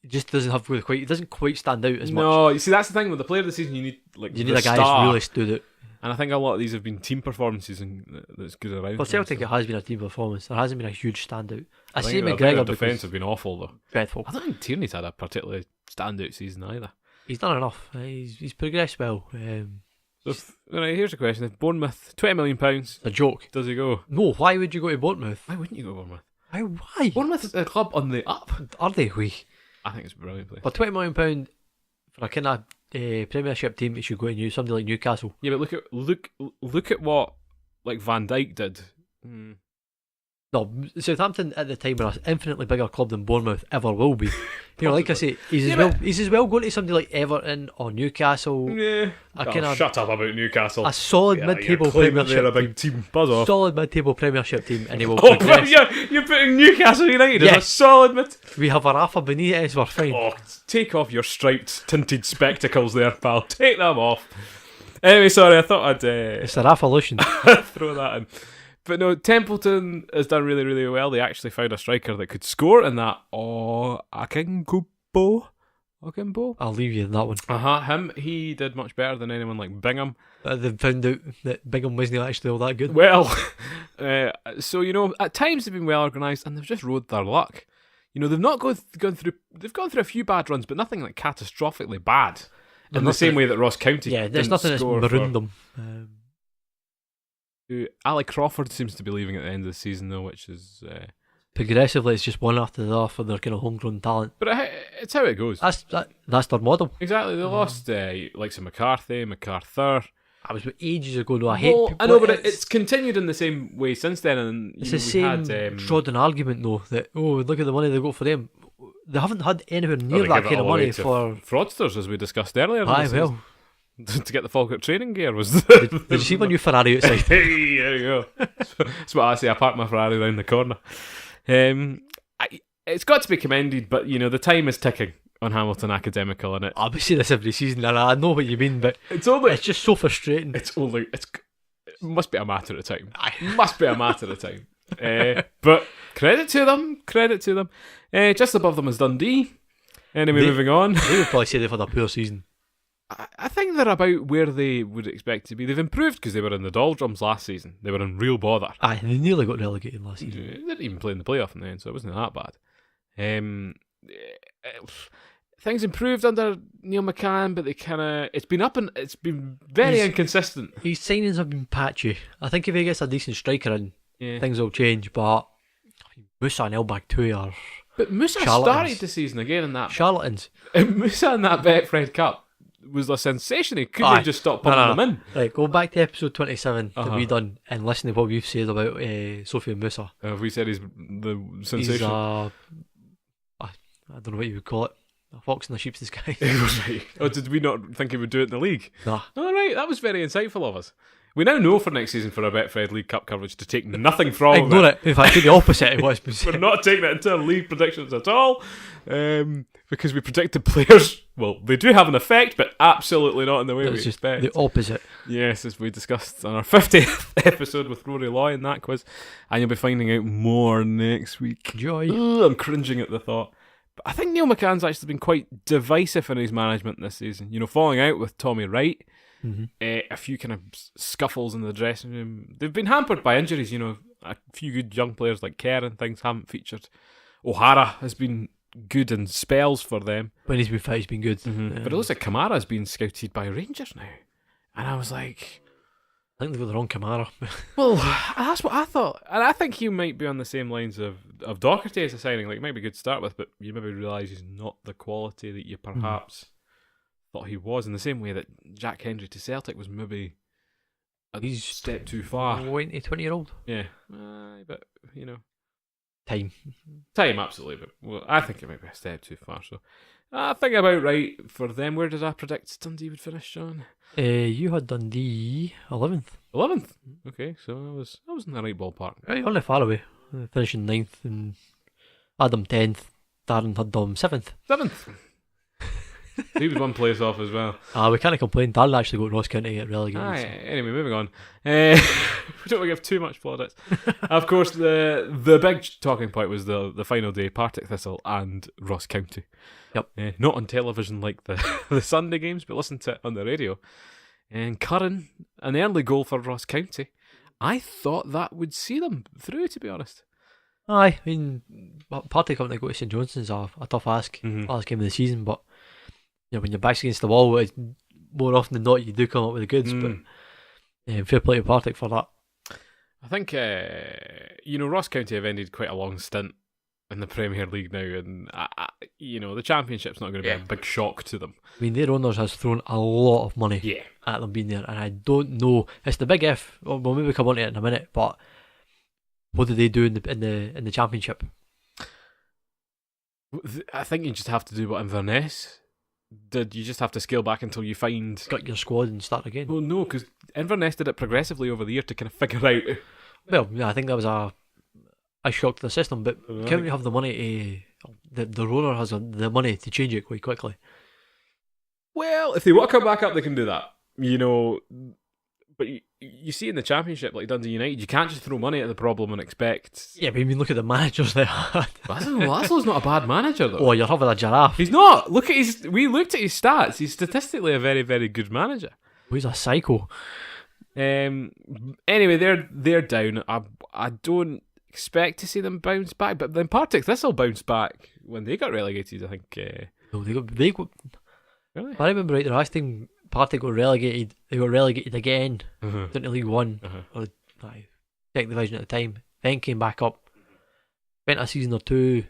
he just doesn't have quite. He doesn't quite stand out as much. No, you see, that's the thing with the player of the season. You need a guy who's really stood out. And I think a lot of these have been team performances and that's good around. For Celtic, it has been a team performance. There hasn't been a huge standout. I see think McGregor their defence have been awful though. Dreadful. I don't think Tierney's had a particularly standout season either. He's done enough. He's progressed well. Here's a question: if Bournemouth, £20 million, A joke. does he go? No, why would you go to Bournemouth? Why wouldn't you go to Bournemouth? Why? Bournemouth is a club on the up. Are they weak? I think it's a brilliant place. For £20 million for a kind of Premiership team, it should go to somebody like Newcastle. Yeah, but look at what like Van Dijk did. No, Southampton at the time were an infinitely bigger club than Bournemouth ever will be. Like I say, he's as well going to somebody like Everton or Newcastle. Yeah. Shut up about Newcastle. A solid mid-table Premiership they're a big team. Buzz off. Solid mid-table Premiership team, and he will progress. You're putting Newcastle United as a solid mid. We have a Rafa Benitez. We're fine. Oh, take off your striped tinted spectacles, there, pal. Take them off. Anyway, sorry, I thought I'd it's a Rafa Lucian. throw that in. But no, Templeton has done really, really well. They actually found a striker that could score in that. Akimbo? I'll leave you in that one. Him. He did much better than anyone like Bingham. They found out that Bingham wasn't actually all that good. Well, so at times they've been well organised and they've just rode their luck. They've not gone through. They've gone through a few bad runs, but nothing like catastrophically bad. In the same way that Ross County. Yeah, there's nothing that's marooned them. Ali Crawford seems to be leaving at the end of the season though, which is progressively it's just one after the other for their kind of homegrown talent. But it's how it goes. That's their model. Exactly. They lost likes of McCarthy, MacArthur. That was ages ago. No, I know, but it's continued in the same way since then. And it's the same trodden argument though that look at the money they got for them. They haven't had anywhere near that kind of money for fraudsters, as we discussed earlier. Well. To get the Falkirk training gear was. Did you see my new Ferrari outside? Hey, there you go. That's what I say. I parked my Ferrari round the corner. It's got to be commended, but the time is ticking on Hamilton Academical, and I'll be saying this every season, and I know what you mean, but it's just so frustrating. It must be a matter of time. Must be a matter of time. But credit to them. Just above them is Dundee. Anyway, moving on. They would probably say they've had a poor season. I think they're about where they would expect to be. They've improved because they were in the doldrums last season. They were in real bother. Aye, they nearly got relegated last season. They didn't even play in the playoff in the end, so it wasn't that bad. Things improved under Neil McCann, but it's been very inconsistent. His signings have been patchy. I think if he gets a decent striker in, things will change. But Musa and Elbag too are. But Musa started the season again in that charlatans. Musa in that Betfred Cup was a sensation. He couldn't have just stopped pumping them in. Right, go back to episode 27 that we done and listen to what we've said about Sophie and Musa. Have we said he's the sensation? I don't know what you would call it. A fox in the sheep's disguise. Oh, did we not think he would do it in the league? Nah. All right, that was very insightful of us. We now know for next season for our Betfred League Cup coverage to take nothing from Ignore it. In fact, do the opposite of what's been said. We're not taking it into our league predictions at all. Because we predicted players. Well, they do have an effect, but absolutely not in the way we expect. The opposite. Yes, as we discussed on our 50th episode with Rory Loy in that quiz. And you'll be finding out more next week. Joy. I'm cringing at the thought. But I think Neil McCann's actually been quite divisive in his management this season. Falling out with Tommy Wright. Mm-hmm. A few kind of scuffles in the dressing room. They've been hampered by injuries. A few good young players like Kerr and things haven't featured. O'Hara has been good in spells for them. When he's been fit, he's been good. Mm-hmm. But it looks like Kamara's been scouted by Rangers now. And I was like, I think they've got the wrong Kamara. Well, that's what I thought. And I think he might be on the same lines of Doherty as a signing. Like, it might be good to start with, but you maybe realise he's not the quality that you perhaps thought he was, in the same way that Jack Hendry to Celtic was maybe a step too far. 20-year-old. Yeah. But, Time, absolutely. But well, I think it might be a step too far. So I think about right for them. Where did I predict Dundee would finish, John? You had Dundee 11th. 11th. Okay, so I was in the right ballpark. Only far away. Finishing 9th, and Adam 10th. Darren had them 7th. 7th. He was one place off as well. We can't complain. Darren actually got Ross County get relegated. Anyway, moving on. We don't want to give too much plaudits. Of course, the big talking point was the final day, Partick Thistle and Ross County. Yep. Not on television like the Sunday games, but listen to it on the radio. And Curran, an early goal for Ross County. I thought that would see them through, to be honest. Aye, I mean, Partick coming to go to St Johnstone's a tough ask. Last game of the season, but when your back's against the wall, it's more often than not you do come up with the goods. But fair play to Partick for that. I think Ross County have ended quite a long stint in the Premier League now, and the Championship's not going to be a big shock to them. I mean, their owners has thrown a lot of money at them being there, and I don't know. It's the big if. We'll maybe come on to it in a minute, but what do they do in the Championship? I think you just have to do what Inverness did. You just have to scale back until you find... Got your squad and start again. Well, no, because Inverness did it progressively over the year to kind of figure out... Well, yeah, I think that was a shock to the system, but can't we have the money to... The owner has the money to change it quite quickly. Well, if they want to come back up, they can do that. But you see in the Championship, like Dundee United, you can't just throw money at the problem and expect... Yeah, but I mean, look at the managers they had. Laszlo's not a bad manager, though. Oh, you're having a giraffe. He's not. We looked at his stats. He's statistically a very, very good manager. Oh, he's a psycho. Anyway, they're down. I don't expect to see them bounce back, but then Partick Thistle bounced back when they got relegated, I think. No, they got... Really? If I remember right, the last time Partick got relegated, they got relegated again into League One, or second division at the time, then came back up, went a season or two,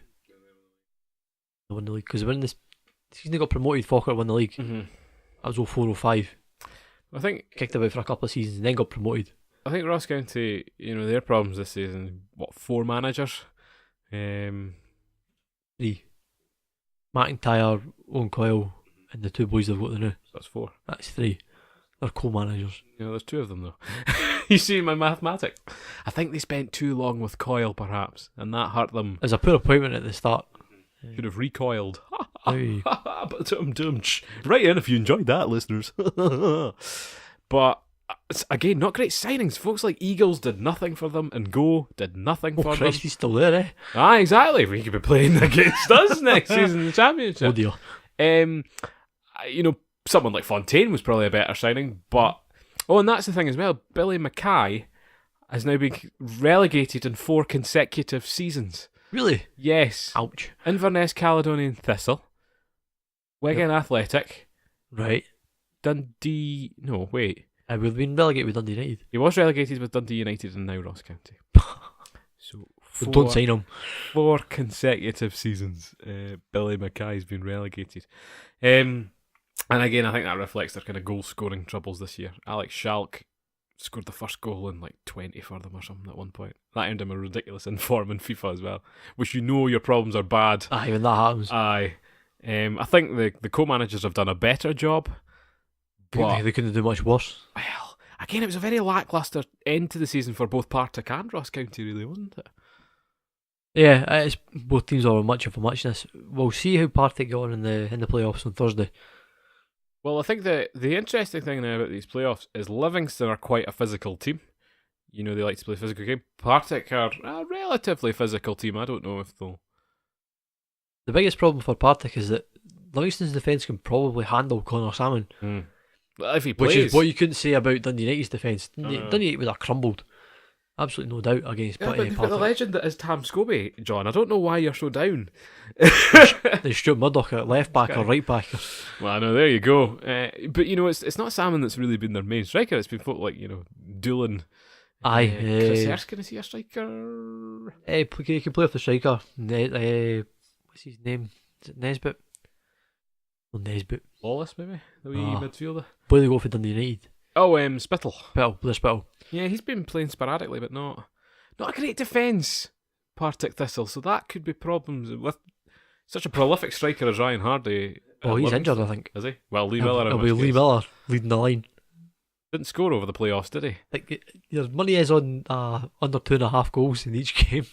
won the league, because when the season they got promoted, Falkirk won the league. That was 04-05. I think kicked about for a couple of seasons and then got promoted. I think Ross County, their problems this season, 4 managers? 3. McIntyre, Owen Coyle, and the 2 boys they've got there now. So that's 4. That's 3. They're co-managers. There's 2 of them though. You see my mathematics. I think they spent too long with Coyle, perhaps, and that hurt them. It was a poor appointment at the start. Should have recoiled. Hey. Write in if you enjoyed that, listeners. But again, not great signings. Folks like Eagles did nothing for them, and Go did nothing for them. He's still there, eh? Exactly. We could be playing against us next season in the Championship. Oh dear. Someone like Fontaine was probably a better signing, but and that's the thing as well. Billy Mackay has now been relegated in 4 consecutive seasons. Really? Yes. Ouch. Inverness, Caledonian Thistle, Wigan Athletic, right? Dundee. No, wait. We've been relegated with Dundee United. He was relegated with Dundee United and now Ross County. So don't sign him. 4 consecutive seasons. Billy Mackay's been relegated. And again, I think that reflects their kind of goal scoring troubles this year. Alex Schalk scored the first goal in like 20 for them or something at one point. That earned him a ridiculous inform in FIFA as well, which your problems are bad. Aye, when that happens. Aye. I think the co-managers have done a better job. But they couldn't do much worse. Well, again, it was a very lacklustre end to the season for both Partick and Ross County, really, wasn't it? Yeah, it's both teams are much of a muchness. We'll see how Partick get on in the playoffs on Thursday. Well, I think the interesting thing now about these playoffs is Livingston are quite a physical team. They like to play a physical game. Partick are a relatively physical team. I don't know if they'll... The biggest problem for Partick is that Livingston's defence can probably handle Connor Salmon. Well, if he plays... Which is what you couldn't say about Dundee United's defence. Dundee United would have crumbled. Absolutely no doubt against Partick. But they've got the legend that is Tam Scobie, John. I don't know why you're so down. There's Stuart Murdoch at left back or right back. Well, I know, there you go. But it's not Salmon that's really been their main striker. It's been folk like, Doolan. Aye. Chris Erskine, is he a striker? He can play off the striker. What's his name? Is it Nesbitt? No, Nesbitt. Lawless, maybe? The wee midfielder? Play the goal for Dundee United. Oh, Spittle. Spittle. Yeah, he's been playing sporadically, but not a great defence, Partick Thistle, so that could be problems with such a prolific striker as Ryan Hardy. Oh, he's injured, I think. Is he? Well, Lee Miller. It'll be Lee Miller leading the line. Didn't score over the playoffs, did he? Like, your money is on under 2.5 goals in each game.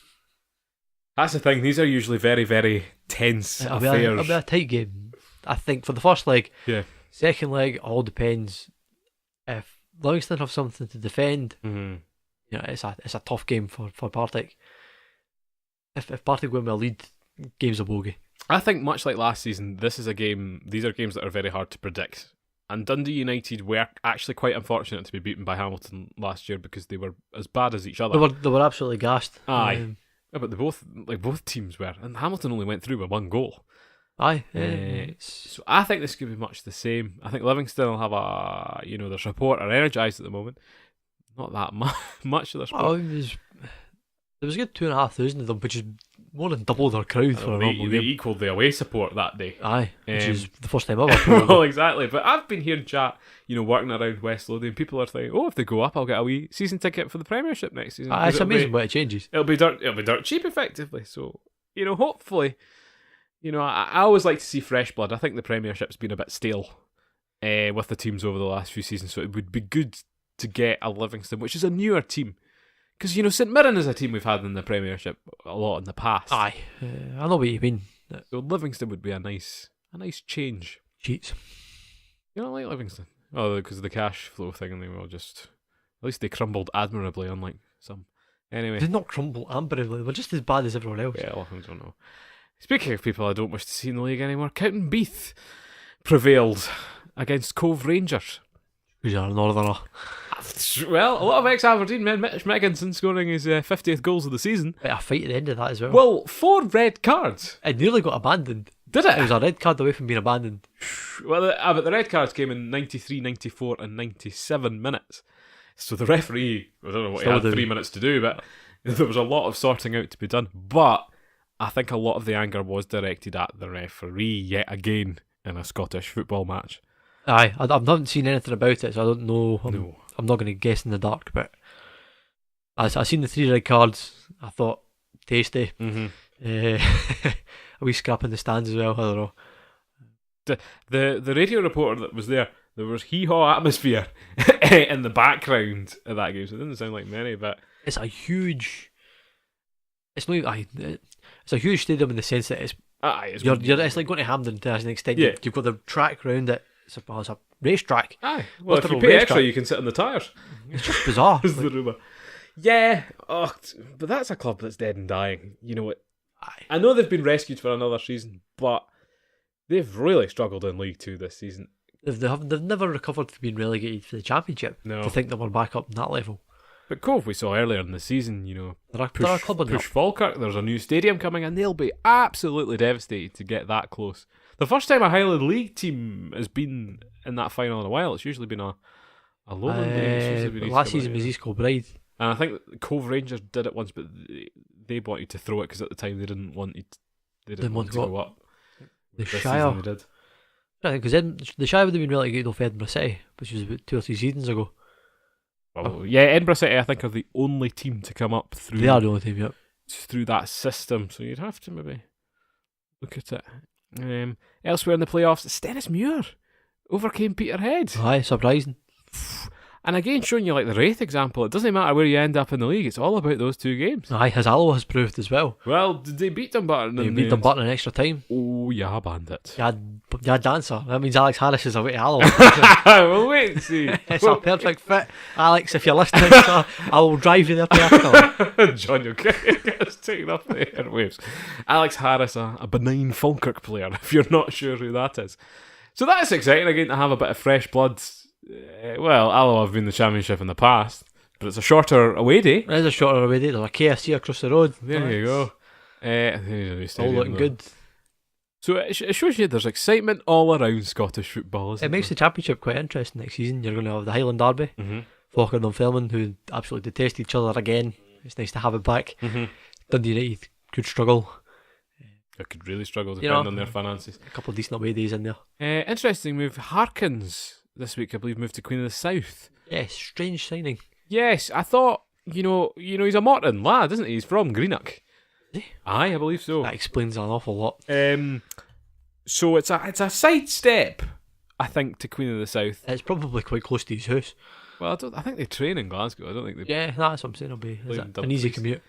That's the thing, these are usually very, very tense affairs. It'll be a tight game, I think, for the first leg. Yeah. Second leg, all depends. If Livingston have something to defend, it's a tough game for Partick. If Partick win with a lead, game's a bogey. I think much like last season, these are games that are very hard to predict. And Dundee United were actually quite unfortunate to be beaten by Hamilton last year because they were as bad as each other. They were absolutely gassed. Aye. Yeah, but both teams were, and Hamilton only went through with 1 goal. Aye. So I think this could be much the same. I think Livingston will have their support are energised at the moment. Not that much of their support. There was a good 2,500 of them, which is more than double their crowd for a normal They game. equalled the away support that day. Aye, which is the first time ever. Well, exactly. But I've been hearing chat, working around West Lothian, people are thinking, if they go up, I'll get a wee season ticket for the Premiership next season. It's amazing what it changes. It'll be dirt cheap, effectively. So, hopefully, I always like to see fresh blood. I think the Premiership's been a bit stale with the teams over the last few seasons, so it would be good to get a Livingston, which is a newer team. Because, St Mirren is a team we've had in the Premiership a lot in the past. Aye, I know what you mean. So Livingston would be a nice change. Cheats. You don't like Livingston? Oh, because of the cash flow thing, and they were just... At least they crumbled admirably, unlike some. Anyway. They did not crumble admirably. They were just as bad as everyone else. Well, I don't know. Speaking of people I don't wish to see in the league anymore, Cowton Beath prevailed against Cove Rangers. Who's our northerner? Well, a lot of ex-Aberdeen men, Mitch Megginson scoring his 50th goals of the season. A fight at the end of that as well. Well, 4 red cards. It nearly got abandoned. Did it? It was a red card away from being abandoned. Well, but the red cards came in 93, 94 and 97 minutes. So the referee, I don't know what he had 3 minutes to do, but there was a lot of sorting out to be done. But I think a lot of the anger was directed at the referee yet again in a Scottish football match. Aye, I haven't seen anything about it, so I don't know. No. I'm not going to guess in the dark, but I seen the 3 red cards. I thought, tasty. Mm-hmm. A wee scrap in the stands as well, I don't know. The radio reporter that was there was hee-haw atmosphere in the background of that game, so it didn't sound like many, but... It's a huge... It's a huge stadium in the sense that it's like going to Hampden to an extent. Yeah. You've got the track round it. It's a racetrack. Aye. Well, if you pay extra, you can sit on the tyres. It's just bizarre. Is the rumour. Yeah. But that's a club that's dead and dying. You know what? I know they've been rescued for another season, but they've really struggled in League 2 this season. They've never recovered from being relegated for the Championship. No. To think that we're back up in that level. But Cove, we saw earlier in the season, they're a club on push Falkirk. There's a new stadium coming, and they'll be absolutely devastated to get that close. The first time a Highland League team has been in that final in a while. It's usually been a Lowland League. Last season was East Kilbride. And I think Cove Rangers did it once, but they wanted to throw it because at the time they didn't want to go up. The Shire they did. Right, because the Shire would have been relegated off Edinburgh City, which was about 2 or 3 seasons ago. Well, yeah, Edinburgh City, I think, are the only team to come up through. They are the only team, yep. Through that system, so you'd have to maybe look at it. Elsewhere in the playoffs, Stennismuir overcame Peterhead. Aye, surprising. And again, showing you like the Wraith example, it doesn't matter where you end up in the league, it's all about those 2 games. Aye, as Alloa has proved as well. Well, did they beat Dumbarton? They beat Dumbarton in extra time. Oh, yeah, bandit. Yeah, dancer. That means Alex Harris is away to Alloa. We'll wait and see. It's a perfect fit. Alex, if you're listening, sir, I will drive you there to Arsenal. John, you'll get us taken off the airwaves. Alex Harris, a benign Falkirk player, if you're not sure who that is. So that's exciting again to have a bit of fresh blood. Well, Alloa have been the Championship in the past, but it's a shorter away day. It is a shorter away day. There's a KFC across the road. There you go. All looking good. So it shows you there's excitement all around Scottish football, isn't It makes the Championship quite interesting next season. You're going to have the Highland Derby, Falkirk and Dunfermline, who absolutely detest each other again. It's nice to have it back. Dundee United could struggle. They could really struggle depending on their finances. A couple of decent away days in there. Interesting move. Harkins this week, I believe, moved to Queen of the South. Yes, strange signing. Yes, I thought, he's a Morton lad, isn't he? He's from Greenock. Is he? Aye, I believe so. That explains an awful lot. So it's a sidestep, I think, to Queen of the South. It's probably quite close to his house. Well, I think they train in Glasgow. I don't think they. Yeah, that's what I'm saying. It'll be an easy commute.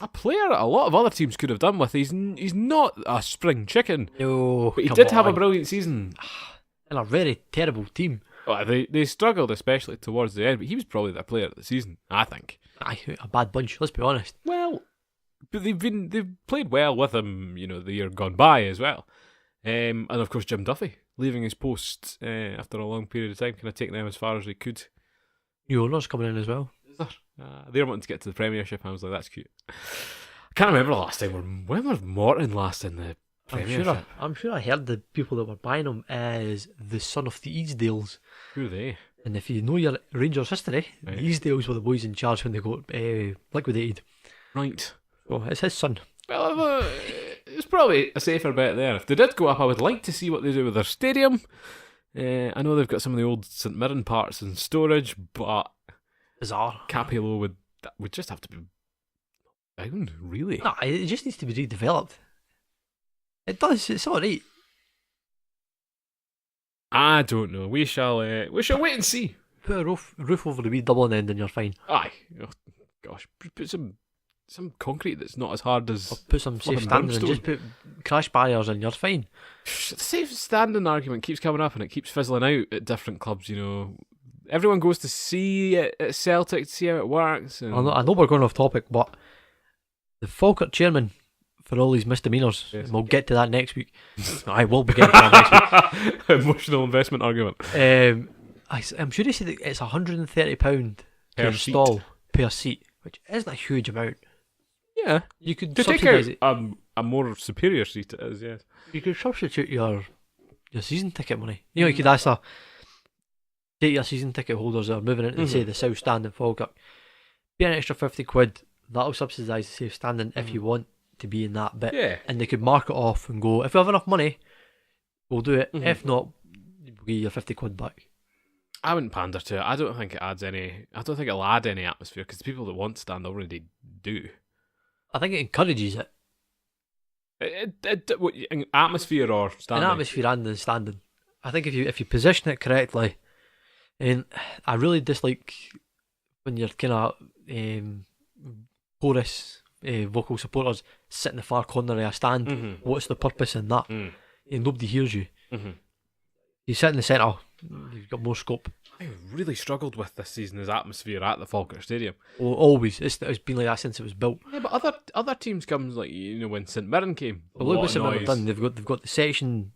A player a lot of other teams could have done with. He's not a spring chicken. No, but he did have a brilliant season. And a very terrible team. Oh, they struggled, especially towards the end, but he was probably their player of the season, I think. Aye, a bad bunch, let's be honest. Well, but they've played well with him, the year gone by as well. And of course Jim Duffy, leaving his post after a long period of time, kind of taking them as far as he could. New owners coming in as well. They're wanting to get to the Premiership, and I was like, that's cute. I can't remember the last time. When was Morton last in the Premiership? I'm sure I heard the people that were buying him as the son of the Easdales. Who are they? And if you know your Rangers history, right. The Easdales were the boys in charge when they got liquidated. Right. So it's his son. Well, it's probably a safer bet there. If they did go up, I would like to see what they do with their stadium. I know they've got some of the old St Mirren parts in storage, but bizarre. Capello would just have to be down, really. No, it just needs to be redeveloped. It does. It's all right. I don't know. We shall wait and see. Put a roof over the wee double end and you're fine. Aye. Oh, gosh, put some concrete that's not as hard as. Or put some safe standing and just put crash barriers and you're fine. The safe standing argument keeps coming up and it keeps fizzling out at different clubs. Everyone goes to see it at Celtic to see how it works. And I know we're going off topic, but the Falkirk chairman, for all these misdemeanours, yes. And we'll get to that next week. I will be getting to that next week. Emotional investment argument. I'm sure he said that it's £130 to install per seat, which isn't a huge amount. Yeah, you could to take out a more superior seat. It is, yes. You could substitute your season ticket money. You could ask take your season ticket holders that are moving into say the South Stand in Falkirk, pay an extra £50. That'll subsidise the safe standing if you want to be in that bit. Yeah. And they could mark it off and go, if we have enough money, we'll do it. If not, we'll give you your £50 back. I wouldn't pander to it. I don't think it'll add any atmosphere because the people that want stand already do. I think it encourages it. Atmosphere or standing? An atmosphere and then standing. I think if you position it correctly, and I really dislike when you're kind of chorus vocal supporters sit in the far corner of a stand. What's the purpose in that? And nobody hears you. You sit in the centre, you've got more scope. I really struggled with this season as atmosphere at the Falkirk Stadium. Oh, always. It's been like that since it was built. Yeah, but other teams comes like when St Mirren came. But look what St Mirren have done. They've got the section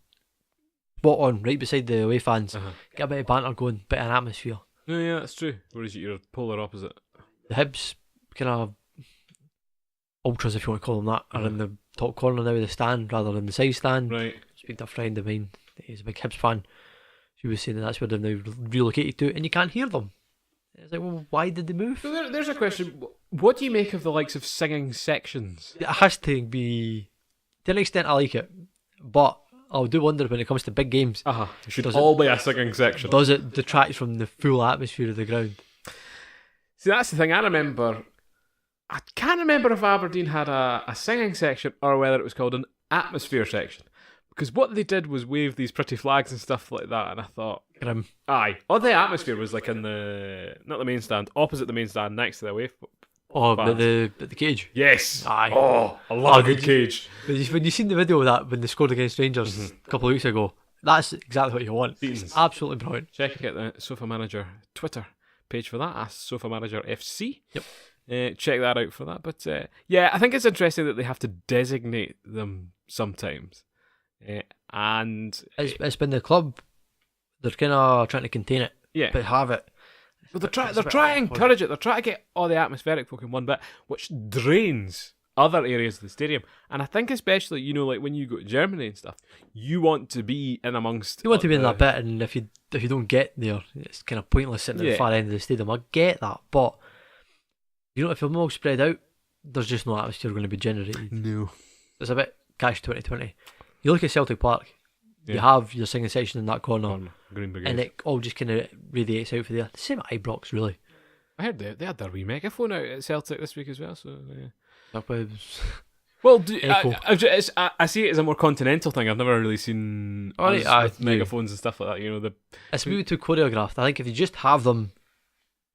spot on right beside the away fans. Get a bit of banter going, bit of an atmosphere. Yeah, that's true. Whereas you're polar opposite. The Hibs kind of ultras, if you want to call them that, are in the top corner now of the stand rather than the side stand. Right. Speaking to a friend of mine, he's a big Hibs fan. She was saying that's where they've now relocated to, and you can't hear them. It's like, well, why did they move? So there's a question. What do you make of the likes of singing sections? It has to be, to an extent I like it, but I do wonder when it comes to big games. It should all be a singing section. Does it detract from the full atmosphere of the ground? See, that's the thing. I can't remember if Aberdeen had a singing section or whether it was called an atmosphere section. Because what they did was wave these pretty flags and stuff like that, and I thought, Grim. Aye. Oh, the atmosphere was like in not the main stand, opposite the main stand, next to the away. But the cage. Yes. Aye. Oh, I love a good cage. When you seen the video of that when they scored against Rangers a couple of weeks ago, that's exactly what you want. It's absolutely brilliant. Check out the Sofamanager Twitter page for that. Ask Sofamanager FC. Yep. Check that out for that. But yeah, I think it's interesting that they have to designate them sometimes. And it's been the club. They're kind of trying to contain it. Yeah. But have it. But they're trying to encourage it. They're trying to get all the atmospheric folk in one bit, which drains other areas of the stadium. And I think especially, you know, like when you go to Germany and stuff, you want to be in amongst. You want to be in that bit, and if you don't get there, it's kind of pointless sitting at the far end of the stadium. I get that, but you know, if you're all spread out, there's just no atmosphere going to be generated. No. It's a bit catch 2020. You look at Celtic Park, you have your singing section in that corner, Green Brigade, and it all just kind of radiates out for there. The same at Ibrox, really. I heard they had their wee megaphone out at Celtic this week as well. So yeah. Well, I see it as a more continental thing. I've never really seen with megaphones and stuff like that. You know, it's maybe too choreographed. I think if you just have them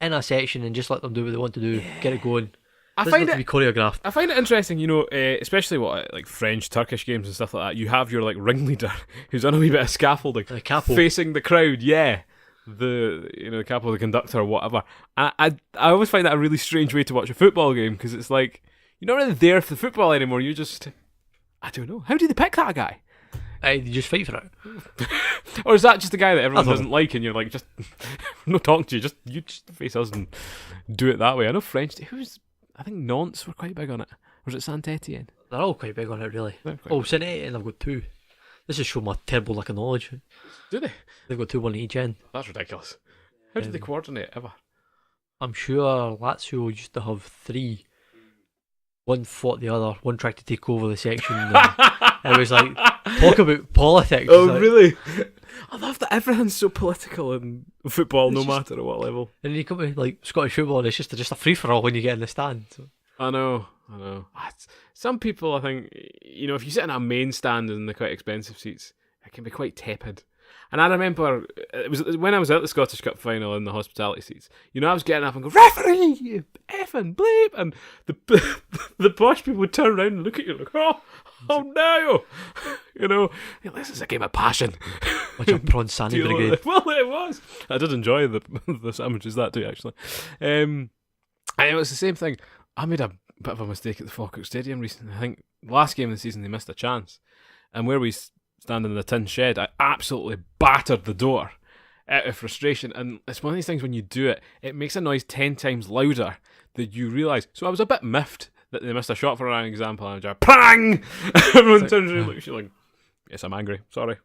in a section and just let them do what they want to do, get it going. I find it to be choreographed. I find it interesting, you know, especially like French, Turkish games and stuff like that. You have your like ringleader who's on a wee bit of scaffolding, facing the crowd. Yeah, the capo, the conductor, or whatever. And I always find that a really strange way to watch a football game, because it's like you're not really there for the football anymore. You just, I don't know. How do they pick that guy? They just fight for it. Or is that just a guy that everyone doesn't like, and you're like, just I'm not talking to you. You just face us and do it that way. I know French. I think Nantes were quite big on it. Or was it Saint-Etienne? They're all quite big on it, really. Saint-Etienne, I've got two. This is showing my terrible lack of knowledge. Do they? They've got 2-1 at each end. That's ridiculous. How did they coordinate ever? I'm sure Lazio used to have 3. One fought the other. One tried to take over the section. And it was like, talk about politics. Oh, like, really? I love that everything's so political in football, no matter at what level. And then you come to like Scottish football, and it's just a free for all when you get in the stand. So. I know. Some people, I think, you know, if you sit in a main stand in the quite expensive seats, it can be quite tepid. And I remember it was when I was at the Scottish Cup final in the hospitality seats. You know, I was getting up and go, "Referee, you effing bleep!" And the posh people would turn around and look at you like, "Oh no!" You know, this is a game of passion. Much a prawn sandy brigade. Well, it was. I did enjoy the sandwiches that too, actually. And it was the same thing. I made a bit of a mistake at the Falkirk Stadium recently. I think last game of the season they missed a chance, and where we standing in the tin shed, I absolutely battered the door out of frustration. And it's one of these things, when you do it, it makes a noise 10 times louder that you realise. So I was a bit miffed that they missed a shot, for an example, and I was like, PANG! Everyone turns around and looks at you like, yes, I'm angry, sorry.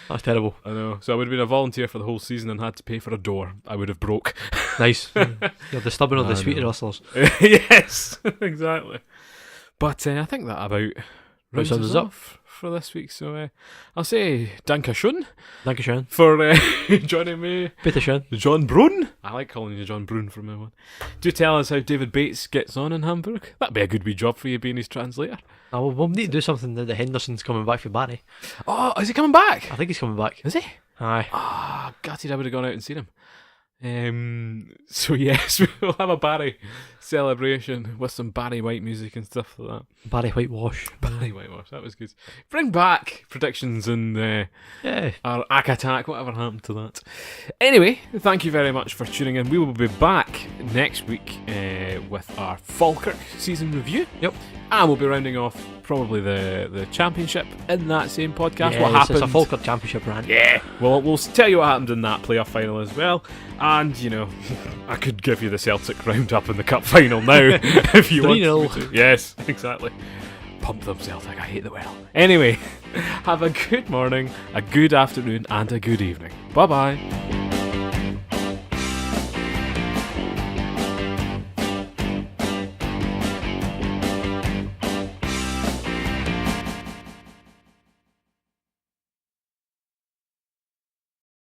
That's terrible. I know. So I would have been a volunteer for the whole season and had to pay for a door. I would have broke. Nice. You're the stubborn of the sweet rustlers. Yes, exactly. But I think that about rounds us up for this week. So I'll say Dankeschön. Dankeschön. For joining me. Bitteschön. John Brun. I like calling you John Brun from now on. Do tell us how David Bates gets on in Hamburg. That'd be a good wee job for you being his translator. We'll need to do something that the Henderson's coming back for Barry. Oh, is he coming back? I think he's coming back. Is he? Aye. Gutted I would have gone out and seen him. So yes, we'll have a Barry celebration with some Barry White music and stuff like that. Barry Whitewash. Barry Whitewash, that was good. Bring back predictions and our Ack Attack, whatever happened to that. Anyway, thank you very much for tuning in. We will be back next week with our Falkirk season review. Yep. And we'll be rounding off probably the championship in that same podcast. Yeah, what happened? It's a Falkirk championship rant. Yeah. Well, we'll tell you what happened in that playoff final as well. And, you know, I could give you the Celtic roundup in the cup final now if you want me to. Yes, exactly. Pump them, Celtic. I hate the world. Anyway, have a good morning, a good afternoon, and a good evening. Bye-bye.